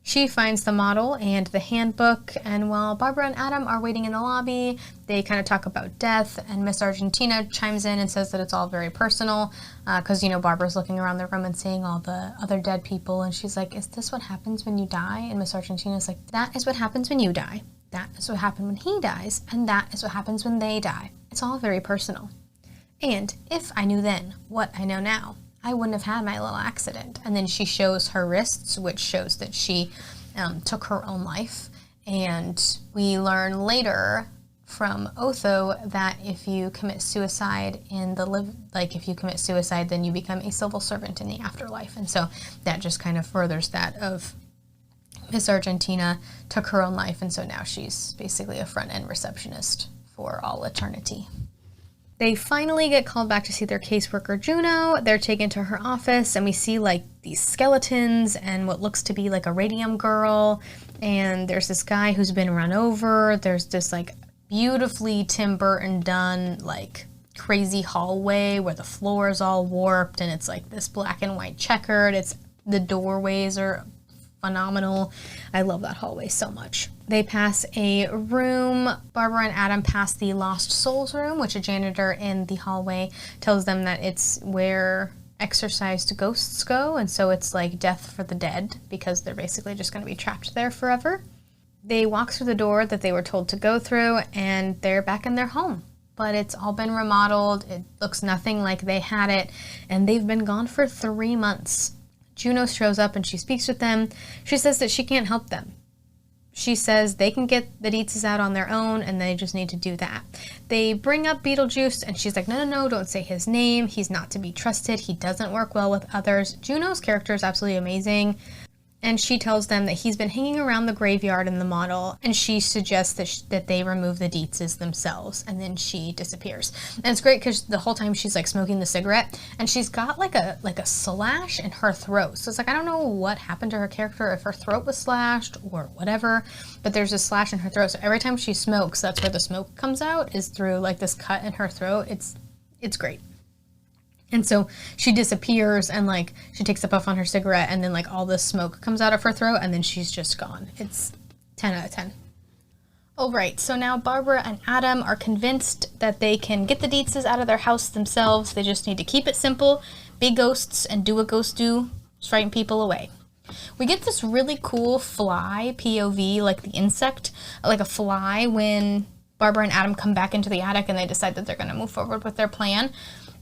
She finds the model and the handbook, and while Barbara and Adam are waiting in the lobby, they kind of talk about death, and Miss Argentina chimes in and says that it's all very personal, because, you know, Barbara's looking around the room and seeing all the other dead people, and she's like, is this what happens when you die? And Miss Argentina's like, that is what happens when you die. That is what happened when he dies, and that is what happens when they die. It's all very personal. And if I knew then what I know now, I wouldn't have had my little accident. And then she shows her wrists, which shows that she took her own life. And we learn later from Otho that if you commit suicide if you commit suicide, then you become a civil servant in the afterlife. And so that just kind of furthers that of Miss Argentina took her own life, and so now she's basically a front-end receptionist for all eternity. They finally get called back to see their caseworker, Juno. They're taken to her office, and we see, like, these skeletons and what looks to be, like, a radium girl. And there's this guy who's been run over. There's this, like, beautifully Tim Burton done, like, crazy hallway where the floor is all warped, and it's, like, this black and white checkered. The doorways are phenomenal. I love that hallway so much. They pass a room. Barbara and Adam pass the Lost Souls room, which a janitor in the hallway tells them that it's where exorcised ghosts go, and so it's like death for the dead, because they're basically just going to be trapped there forever. They walk through the door that they were told to go through, and they're back in their home. But it's all been remodeled. It looks nothing like they had it, and they've been gone for 3 months. Juno shows up and she speaks with them. She says that she can't help them. She says they can get the Dietzes out on their own, and they just need to do that. They bring up Beetlejuice, and she's like, no, don't say his name. He's not to be trusted. He doesn't work well with others. Juno's character is absolutely amazing. And she tells them that he's been hanging around the graveyard in the model, and she suggests that they remove the Dietzes themselves, and then she disappears. And it's great because the whole time she's like smoking the cigarette, and she's got like a slash in her throat. So it's like, I don't know what happened to her character, if her throat was slashed or whatever, but there's a slash in her throat. So every time she smokes, that's where the smoke comes out, is through like this cut in her throat. It's great. And so she disappears, and like she takes a puff on her cigarette, and then like all the smoke comes out of her throat, and then she's just gone. It's 10 out of 10. All right, so now Barbara and Adam are convinced that they can get the Dietzes out of their house themselves. They just need to keep it simple, be ghosts, and do what ghosts do, frighten people away. We get this really cool fly POV, like the insect, like a fly, when Barbara and Adam come back into the attic and they decide that they're going to move forward with their plan.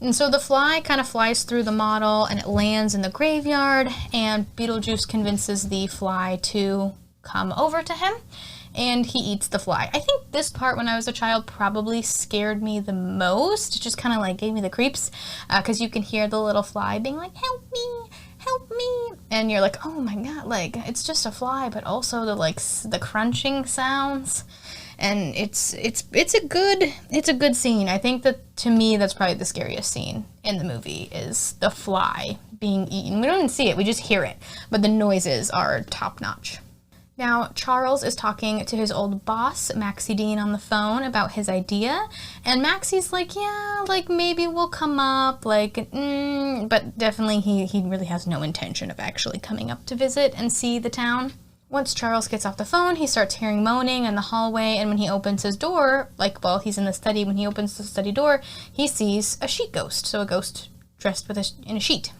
And so the fly kind of flies through the model, and it lands in the graveyard, and Beetlejuice convinces the fly to come over to him, and he eats the fly. I think this part, when I was a child, probably scared me the most. It just kind of like gave me the creeps, because you can hear the little fly being like, help me, and you're like, oh my god, like, it's just a fly, but also the crunching sounds. And it's a good scene. I think that, to me, that's probably the scariest scene in the movie, is the fly being eaten. We don't even see it, we just hear it, but the noises are top notch. Now, Charles is talking to his old boss, Maxie Dean, on the phone about his idea, and Maxie's like, yeah, like, maybe we'll come up, like, but definitely he really has no intention of actually coming up to visit and see the town. Once Charles gets off the phone, he starts hearing moaning in the hallway, and when he opens his door, he's in the study, when he opens the study door, he sees a sheet ghost, so a ghost dressed in a sheet.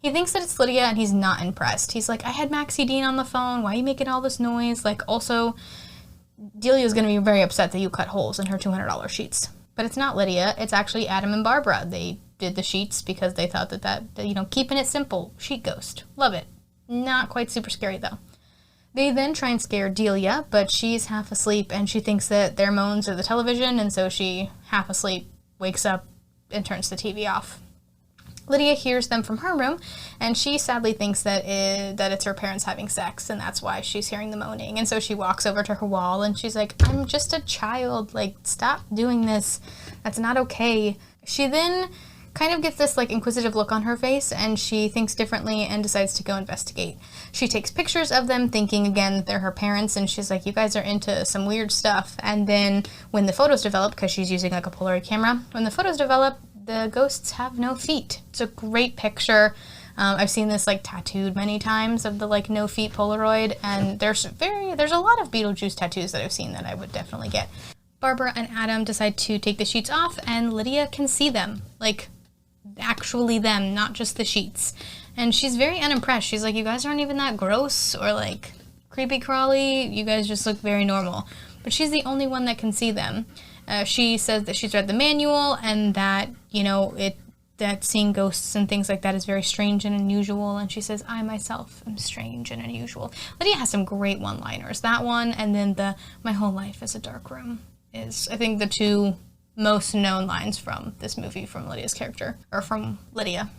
He thinks that it's Lydia, and he's not impressed. He's like, I had Maxie Dean on the phone, why are you making all this noise? Also, Delia's gonna be very upset that you cut holes in her $200 sheets. But it's not Lydia, it's actually Adam and Barbara. They did the sheets because they thought that keeping it simple, sheet ghost. Love it. Not quite super scary, though. They then try and scare Delia, but she's half asleep, and she thinks that their moans are the television, and so she, half asleep, wakes up and turns the TV off. Lydia hears them from her room, and she sadly thinks that it's her parents having sex, and that's why she's hearing the moaning. And so she walks over to her wall, and she's like, I'm just a child, stop doing this. That's not okay. She then kind of gets this inquisitive look on her face, and she thinks differently and decides to go investigate. She takes pictures of them, thinking again that they're her parents, and she's like, you guys are into some weird stuff. And then when the photos develop, because she's using a Polaroid camera, when the photos develop, the ghosts have no feet. It's a great picture. I've seen this tattooed many times of the no feet Polaroid, and there's a lot of Beetlejuice tattoos that I've seen that I would definitely get. Barbara and Adam decide to take the sheets off, and Lydia can see them, actually them, not just the sheets. And she's very unimpressed. She's like, you guys aren't even that gross or creepy crawly. You guys just look very normal. But she's the only one that can see them. She says that she's read the manual and that, that seeing ghosts and things like that is very strange and unusual. And she says, I myself am strange and unusual. Lydia has some great one-liners. That one and then the my whole life is a dark room is, I think, the two most known lines from this movie from Lydia's character, or from Lydia.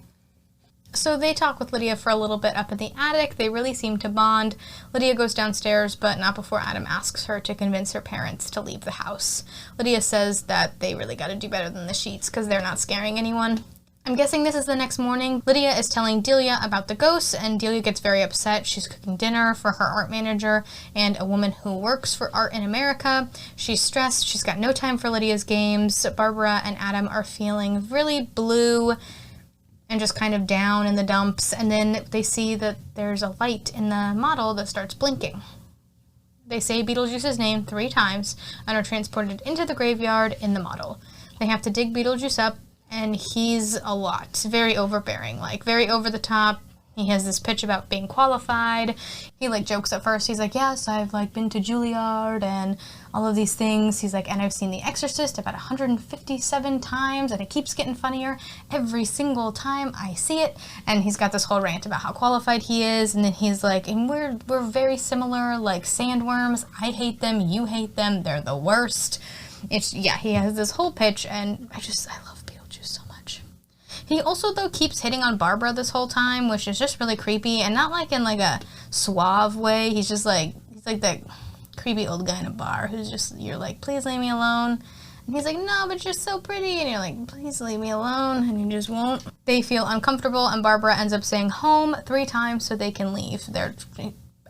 So they talk with Lydia for a little bit up in the attic. They really seem to bond. Lydia goes downstairs, but not before Adam asks her to convince her parents to leave the house. Lydia says that they really got to do better than the sheets because they're not scaring anyone. I'm guessing this is the next morning. Lydia is telling Delia about the ghosts, and Delia gets very upset. She's cooking dinner for her art manager and a woman who works for Art in America. She's stressed. She's got no time for Lydia's games. Barbara and Adam are feeling really blue and just kind of down in the dumps, and then they see that there's a light in the model that starts blinking. They say Beetlejuice's name 3 times and are transported into the graveyard in the model. They have to dig Beetlejuice up, and he's a lot. Very overbearing, very over the top. He has this pitch about being qualified. He jokes at first. He's like, yes, I've been to Juilliard and all of these things. He's like, and I've seen The Exorcist about 157 times, and it keeps getting funnier every single time I see it. And he's got this whole rant about how qualified he is. And then he's like, and we're very similar, like sandworms. I hate them. You hate them. They're the worst. He has this whole pitch, and I love Beetlejuice so much. He also, though, keeps hitting on Barbara this whole time, which is just really creepy, and not in a suave way. He's just he's like that creepy old guy in a bar who's just, you're like, please leave me alone. And he's like, no, but you're so pretty. And you're like, please leave me alone. And he just won't. They feel uncomfortable, and Barbara ends up saying home 3 times so they can leave.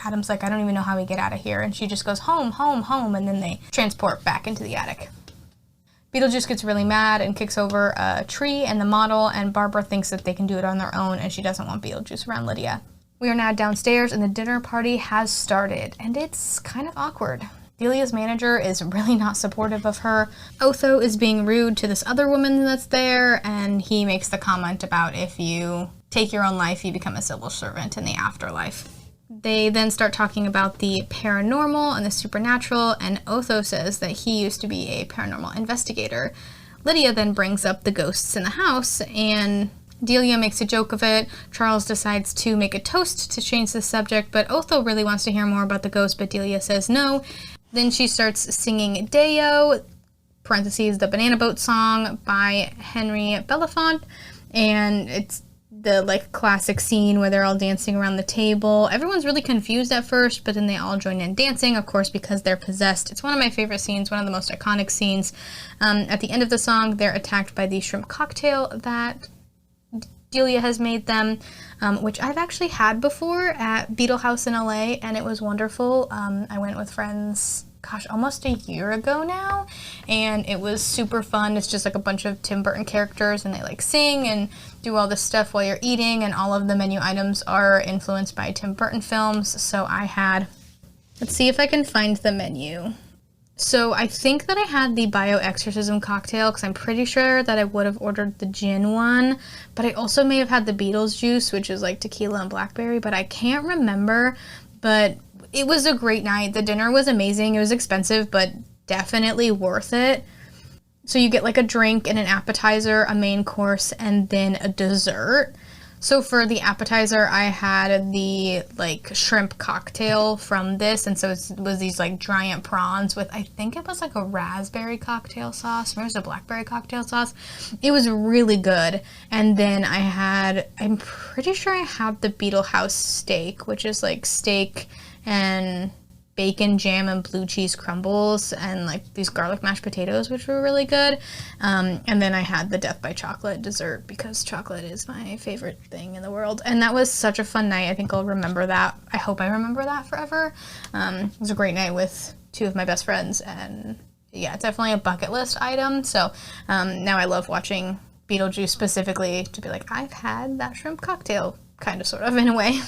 Adam's like, I don't even know how we get out of here. And she just goes, home, home, home. And then they transport back into the attic. Beetlejuice gets really mad and kicks over a tree and the model, and Barbara thinks that they can do it on their own, and she doesn't want Beetlejuice around Lydia. We are now downstairs, and the dinner party has started, and it's kind of awkward. Delia's manager is really not supportive of her. Otho is being rude to this other woman that's there, and he makes the comment about if you take your own life, you become a civil servant in the afterlife. They then start talking about the paranormal and the supernatural, and Otho says that he used to be a paranormal investigator. Lydia then brings up the ghosts in the house, and Delia makes a joke of it. Charles decides to make a toast to change the subject, but Otho really wants to hear more about the ghost, but Delia says no. Then she starts singing Deo, parentheses, the Banana Boat song by Henry Belafonte, and it's the classic scene where they're all dancing around the table. Everyone's really confused at first, but then they all join in dancing, of course, because they're possessed. It's one of my favorite scenes, one of the most iconic scenes. At the end of the song, they're attacked by the shrimp cocktail that Delia has made them, which I've actually had before at Beetle House in LA, and it was wonderful. I went with friends, almost a year ago now, and it was super fun. It's just a bunch of Tim Burton characters, and they sing and do all this stuff while you're eating, and all of the menu items are influenced by Tim Burton films. So I had Let's see if I can find the menu. So I think that I had the Bioexorcism cocktail because I'm pretty sure that I would have ordered the gin one, but I also may have had the Beetlejuice, which is like tequila and blackberry, but I can't remember. But it was a great night. The dinner was amazing. It was expensive, but definitely worth it. So you get like a drink and an appetizer, a main course, and then a dessert. So for the appetizer, I had the like shrimp cocktail from this, and so it was these like giant prawns with, I think it was like a raspberry cocktail sauce, maybe it was a blackberry cocktail sauce. It was really good. And then I'm pretty sure I had the Beetle House steak, which is like steak and bacon, jam, and blue cheese crumbles, and like these garlic mashed potatoes, which were really good. And then I had the Death by Chocolate dessert because chocolate is my favorite thing in the world. And that was such a fun night. I think I'll remember that. I hope I remember that forever. It was a great night with two of my best friends, and yeah, it's definitely a bucket list item. So now I love watching Beetlejuice specifically to be like, I've had that shrimp cocktail, kind of, sort of, in a way.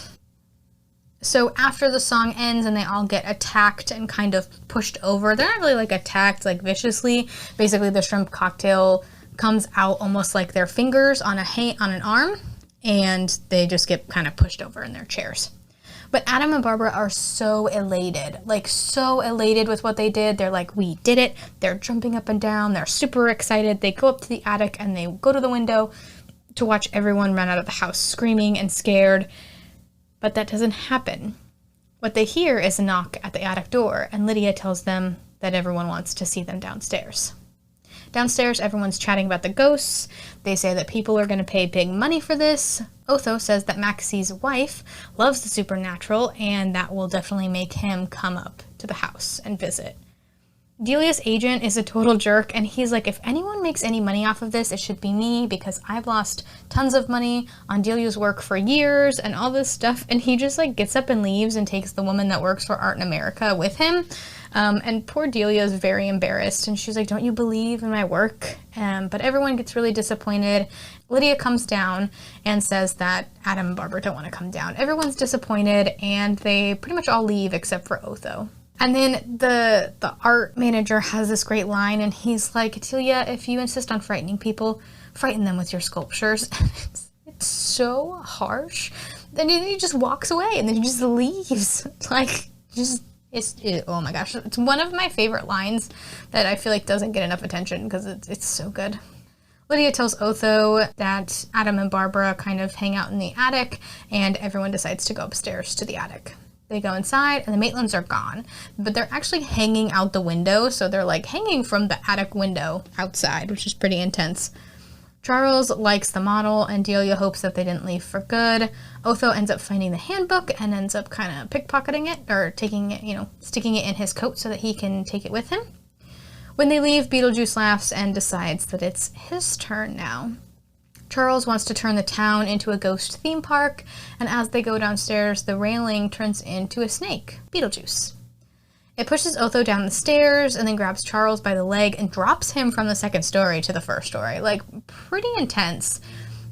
So after the song ends and they all get attacked and kind of pushed over, they're not really like attacked like viciously. Basically the shrimp cocktail comes out almost like their fingers on an arm, and they just get kind of pushed over in their chairs. But Adam and Barbara are so elated with what they did. They're like, we did it. They're jumping up and down. They're super excited. They go up to the attic and they go to the window to watch everyone run out of the house screaming and scared. But that doesn't happen. What they hear is a knock at the attic door, and Lydia tells them that everyone wants to see them downstairs. Downstairs, everyone's chatting about the ghosts. They say that people are going to pay big money for this. Otho says that Maxie's wife loves the supernatural, and that will definitely make him come up to the house and visit. Delia's agent is a total jerk, and he's like, if anyone makes any money off of this, it should be me, because I've lost tons of money on Delia's work for years and all this stuff. And he just like gets up and leaves and takes the woman that works for Art in America with him. And poor Delia is very embarrassed, and she's like, don't you believe in my work? But everyone gets really disappointed. Lydia comes down and says that Adam and Barbara don't want to come down. Everyone's disappointed, and they pretty much all leave except for Otho. And then the art manager has this great line, and he's like, Delia, if you insist on frightening people, frighten them with your sculptures. It's so harsh. Then he just walks away, and then he just leaves. Like, oh my gosh. It's one of my favorite lines that I feel like doesn't get enough attention because it's so good. Lydia tells Otho that Adam and Barbara kind of hang out in the attic, and everyone decides to go upstairs to the attic. They go inside, and the Maitlands are gone, but they're actually hanging out the window, so they're like hanging from the attic window outside, which is pretty intense. Charles likes the model, and Delia hopes that they didn't leave for good. Otho ends up finding the handbook and ends up kind of pickpocketing it, or taking it, sticking it in his coat so that he can take it with him. When they leave, Beetlejuice laughs and decides that it's his turn now. Charles wants to turn the town into a ghost theme park, and as they go downstairs, the railing turns into a snake, Beetlejuice. It pushes Otho down the stairs and then grabs Charles by the leg and drops him from the second story to the first story. Like, pretty intense.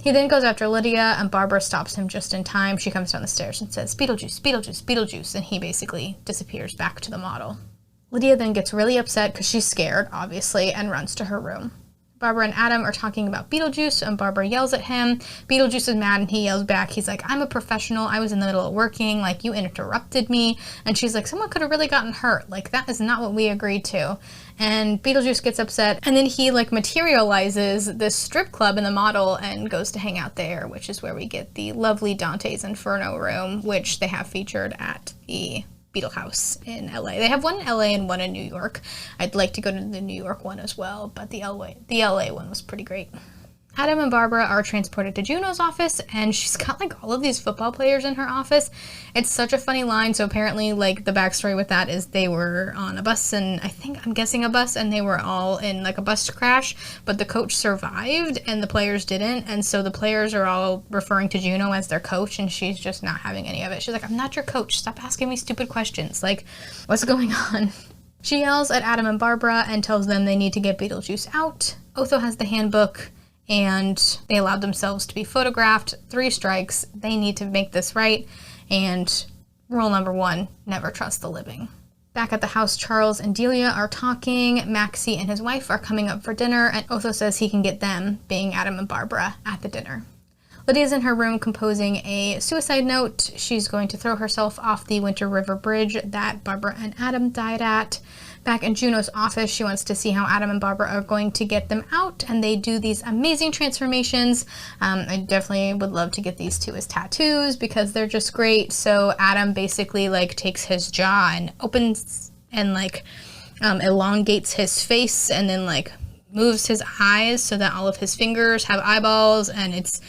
He then goes after Lydia, and Barbara stops him just in time. She comes down the stairs and says, Beetlejuice, Beetlejuice, Beetlejuice, and he basically disappears back to the model. Lydia then gets really upset because she's scared, obviously, and runs to her room. Barbara and Adam are talking about Beetlejuice, and Barbara yells at him. Beetlejuice is mad, and he yells back. He's like, I'm a professional. I was in the middle of working. Like, you interrupted me. And she's like, someone could have really gotten hurt. Like, that is not what we agreed to. And Beetlejuice gets upset, and then he, like, materializes this strip club in the model and goes to hang out there, which is where we get the lovely Dante's Inferno room, which they have featured at the Beetle House in LA. They have one in LA and one in New York. I'd like to go to the New York one as well, but the LA one was pretty great. Adam and Barbara are transported to Juno's office, and she's got like all of these football players in her office. It's such a funny line. So apparently, like, the backstory with that is they were on a bus, and I'm guessing a bus, and they were all in like a bus crash, but the coach survived and the players didn't, and so the players are all referring to Juno as their coach, and she's just not having any of it. She's like, I'm not your coach. Stop asking me stupid questions. Like, what's going on? She yells at Adam and Barbara and tells them they need to get Beetlejuice out. Otho has the handbook, and they allowed themselves to be photographed. 3 strikes. They need to make this right. And Rule number 1, never trust the living. Back at the house, Charles and Delia are talking. Maxie and his wife are coming up for dinner, and Otho says he can get them, being Adam and Barbara, at the dinner. Lydia's in her room composing a suicide note. She's going to throw herself off the Winter River Bridge that Barbara and Adam died at. Back in Juno's office, she wants to see how Adam and Barbara are going to get them out, and they do these amazing transformations. I definitely would love to get these two as tattoos because they're just great. So Adam basically like takes his jaw and opens and like elongates his face, and then like moves his eyes so that all of his fingers have eyeballs, and it's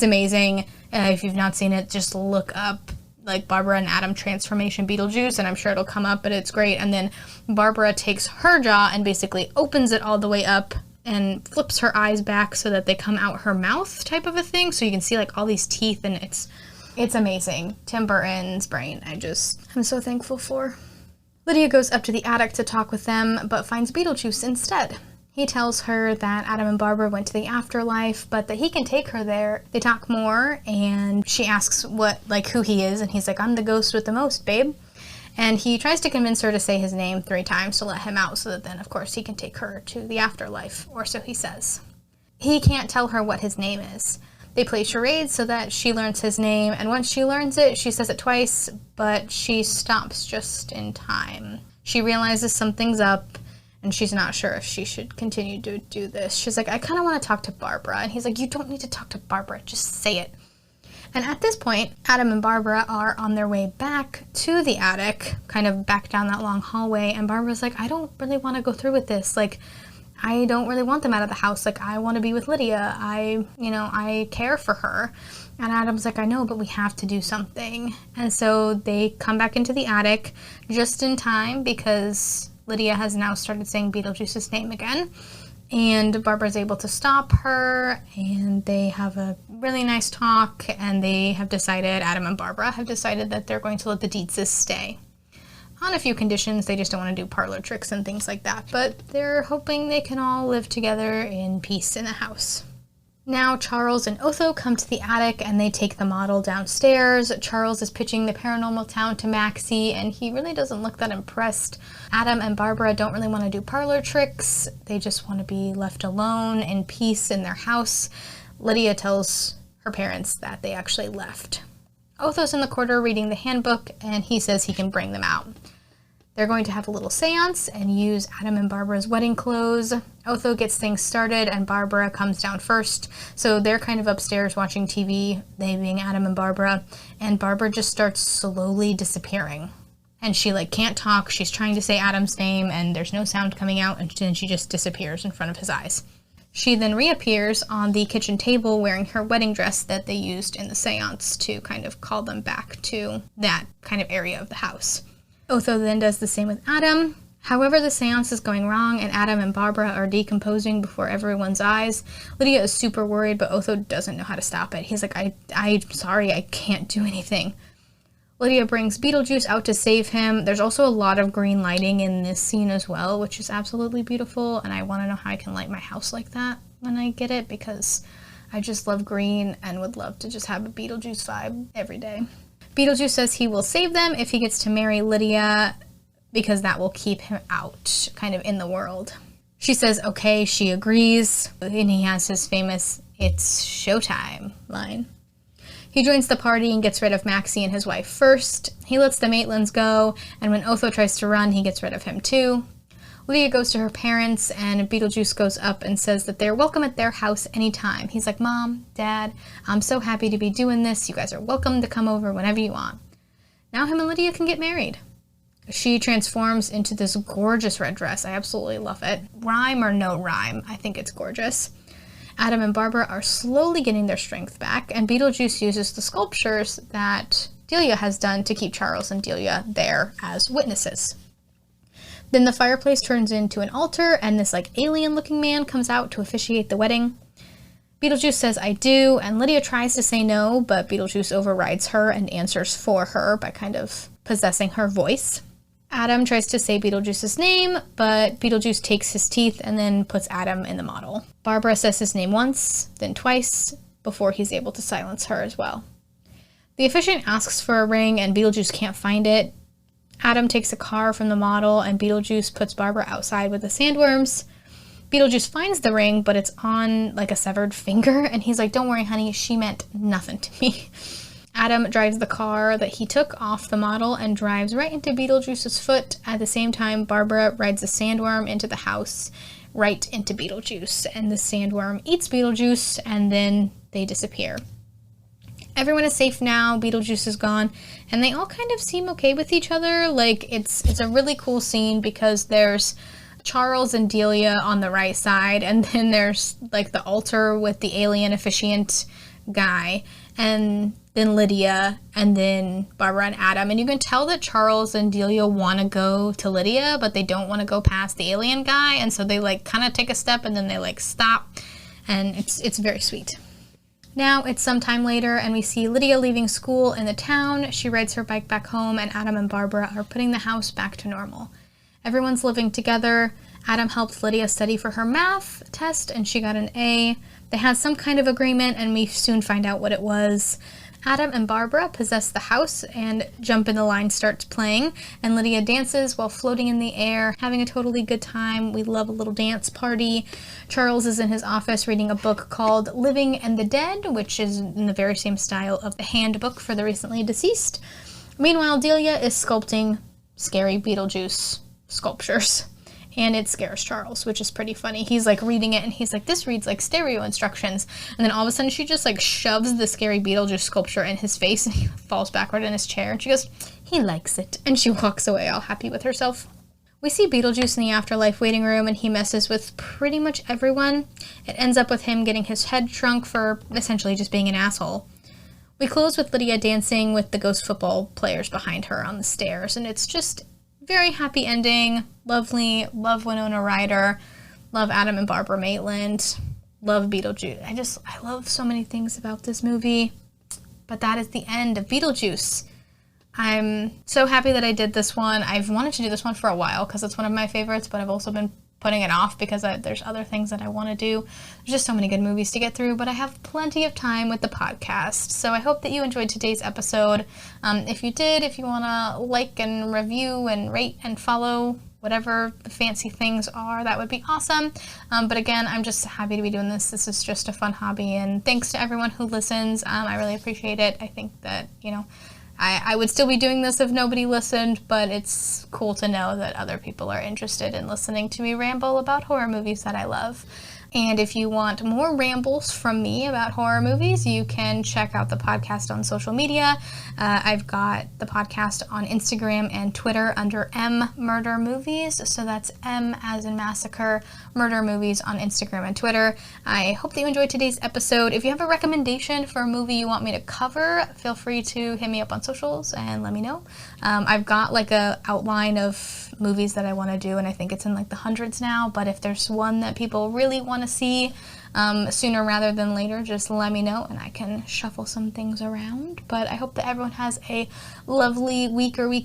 amazing. If you've not seen it, just look up like Barbara and Adam transformation Beetlejuice, and I'm sure it'll come up, but it's great. And then Barbara takes her jaw and basically opens it all the way up and flips her eyes back so that they come out her mouth type of a thing. So you can see like all these teeth, and it's amazing. Tim Burton's brain, I'm so thankful for. Lydia goes up to the attic to talk with them, but finds Beetlejuice instead. He tells her that Adam and Barbara went to the afterlife, but that he can take her there. They talk more, and she asks who he is, and he's like, I'm the ghost with the most, babe. And he tries to convince her to say his name 3 times to let him out, so that then, of course, he can take her to the afterlife, or so he says. He can't tell her what his name is. They play charades so that she learns his name, and once she learns it, she says it twice, but she stops just in time. She realizes something's up, and she's not sure if she should continue to do this. She's like, I kind of want to talk to Barbara. And he's like, you don't need to talk to Barbara. Just say it. And at this point, Adam and Barbara are on their way back to the attic, kind of back down that long hallway. And Barbara's like, I don't really want to go through with this. Like, I don't really want them out of the house. Like, I want to be with Lydia. I care for her. And Adam's like, I know, but we have to do something. And so they come back into the attic just in time because Lydia has now started saying Beetlejuice's name again, and Barbara's able to stop her, and they have a really nice talk, and Adam and Barbara have decided that they're going to let the Dietzes stay. On a few conditions, they just don't want to do parlor tricks and things like that, but they're hoping they can all live together in peace in the house. Now Charles and Otho come to the attic and they take the model downstairs. Charles is pitching the paranormal town to Maxie, and he really doesn't look that impressed. Adam and Barbara don't really want to do parlor tricks. They just want to be left alone in peace in their house. Lydia tells her parents that they actually left. Otho's in the corner reading the handbook, and he says he can bring them out. They're going to have a little seance and use Adam and Barbara's wedding clothes. Otho gets things started and Barbara comes down first. So they're kind of upstairs watching TV, they being Adam and Barbara, and Barbara just starts slowly disappearing. And she can't talk, she's trying to say Adam's name and there's no sound coming out, and then she just disappears in front of his eyes. She then reappears on the kitchen table wearing her wedding dress that they used in the seance to kind of call them back to that kind of area of the house. Otho then does the same with Adam. However, the seance is going wrong and Adam and Barbara are decomposing before everyone's eyes. Lydia is super worried, but Otho doesn't know how to stop it. He's like, I'm sorry, I can't do anything. Lydia brings Beetlejuice out to save him. There's also a lot of green lighting in this scene as well, which is absolutely beautiful, and I want to know how I can light my house like that when I get it, because I just love green and would love to just have a Beetlejuice vibe every day. Beetlejuice says he will save them if he gets to marry Lydia, because that will keep him out, kind of in the world. She says, okay, she agrees, and he has his famous, "It's showtime" line. He joins the party and gets rid of Maxie and his wife first. He lets the Maitlands go, and when Otho tries to run, he gets rid of him too. Lydia goes to her parents, and Beetlejuice goes up and says that they're welcome at their house anytime. He's like, Mom, Dad, I'm so happy to be doing this. You guys are welcome to come over whenever you want. Now him and Lydia can get married. She transforms into this gorgeous red dress. I absolutely love it. Rhyme or no rhyme, I think it's gorgeous. Adam and Barbara are slowly getting their strength back, and Beetlejuice uses the sculptures that Delia has done to keep Charles and Delia there as witnesses. Then the fireplace turns into an altar, and this alien-looking man comes out to officiate the wedding. Beetlejuice says, I do, and Lydia tries to say no, but Beetlejuice overrides her and answers for her by kind of possessing her voice. Adam tries to say Beetlejuice's name, but Beetlejuice takes his teeth and then puts Adam in the model. Barbara says his name once, then twice, before he's able to silence her as well. The officiant asks for a ring and Beetlejuice can't find it. Adam takes a car from the model and Beetlejuice puts Barbara outside with the sandworms. Beetlejuice finds the ring, but it's on like a severed finger, and he's like, "Don't worry, honey, she meant nothing to me." Adam drives the car that he took off the model and drives right into Beetlejuice's foot. At the same time, Barbara rides a sandworm into the house, right into Beetlejuice, and the sandworm eats Beetlejuice, and then they disappear. Everyone is safe now, Beetlejuice is gone, and they all kind of seem okay with each other. Like, it's a really cool scene because there's Charles and Delia on the right side, and then there's like the altar with the alien officiant guy, and then Lydia, and then Barbara and Adam. And you can tell that Charles and Delia want to go to Lydia, but they don't want to go past the alien guy, and so they like kind of take a step and then they like stop, and it's very sweet. Now it's some time later, and we see Lydia leaving school in the town. She rides her bike back home, and Adam and Barbara are putting the house back to normal. Everyone's living together. Adam helped Lydia study for her math test, and she got an A. They had some kind of agreement, and we soon find out what it was. Adam and Barbara possess the house, and Jump in the Line starts playing, and Lydia dances while floating in the air, having a totally good time. We love a little dance party. Charles is in his office reading a book called Living and the Dead, which is in the very same style of the handbook for the recently deceased. Meanwhile, Delia is sculpting scary Beetlejuice sculptures, and it scares Charles, which is pretty funny. He's like reading it, and he's like, "This reads like stereo instructions," and then all of a sudden she just like shoves the scary Beetlejuice sculpture in his face, and he falls backward in his chair, and she goes, "He likes it," and she walks away all happy with herself. We see Beetlejuice in the afterlife waiting room, and he messes with pretty much everyone. It ends up with him getting his head shrunk for essentially just being an asshole. We close with Lydia dancing with the ghost football players behind her on the stairs, and it's just very happy ending. Lovely. Love Winona Ryder. Love Adam and Barbara Maitland. Love Beetlejuice. I love so many things about this movie. But that is the end of Beetlejuice. I'm so happy that I did this one. I've wanted to do this one for a while because it's one of my favorites, but I've also been putting it off because there's other things that I want to do. There's just so many good movies to get through, but I have plenty of time with the podcast. So I hope that you enjoyed today's episode. If you did, if you want to like and review and rate and follow, whatever the fancy things are, that would be awesome. But again, I'm just happy to be doing this. This is just a fun hobby, and thanks to everyone who listens. I really appreciate it. I think that, I would still be doing this if nobody listened, but it's cool to know that other people are interested in listening to me ramble about horror movies that I love. And if you want more rambles from me about horror movies, you can check out the podcast on social media. I've got the podcast on Instagram and Twitter under M Murder Movies. So that's M as in massacre, Murder Movies on Instagram and Twitter. I hope that you enjoyed today's episode. If you have a recommendation for a movie you want me to cover, feel free to hit me up on socials and let me know. I've got like a outline of movies that I want to do, and I think it's in like the hundreds now, but if there's one that people really want to see sooner rather than later, just let me know and I can shuffle some things around. But I hope that everyone has a lovely week or weekend.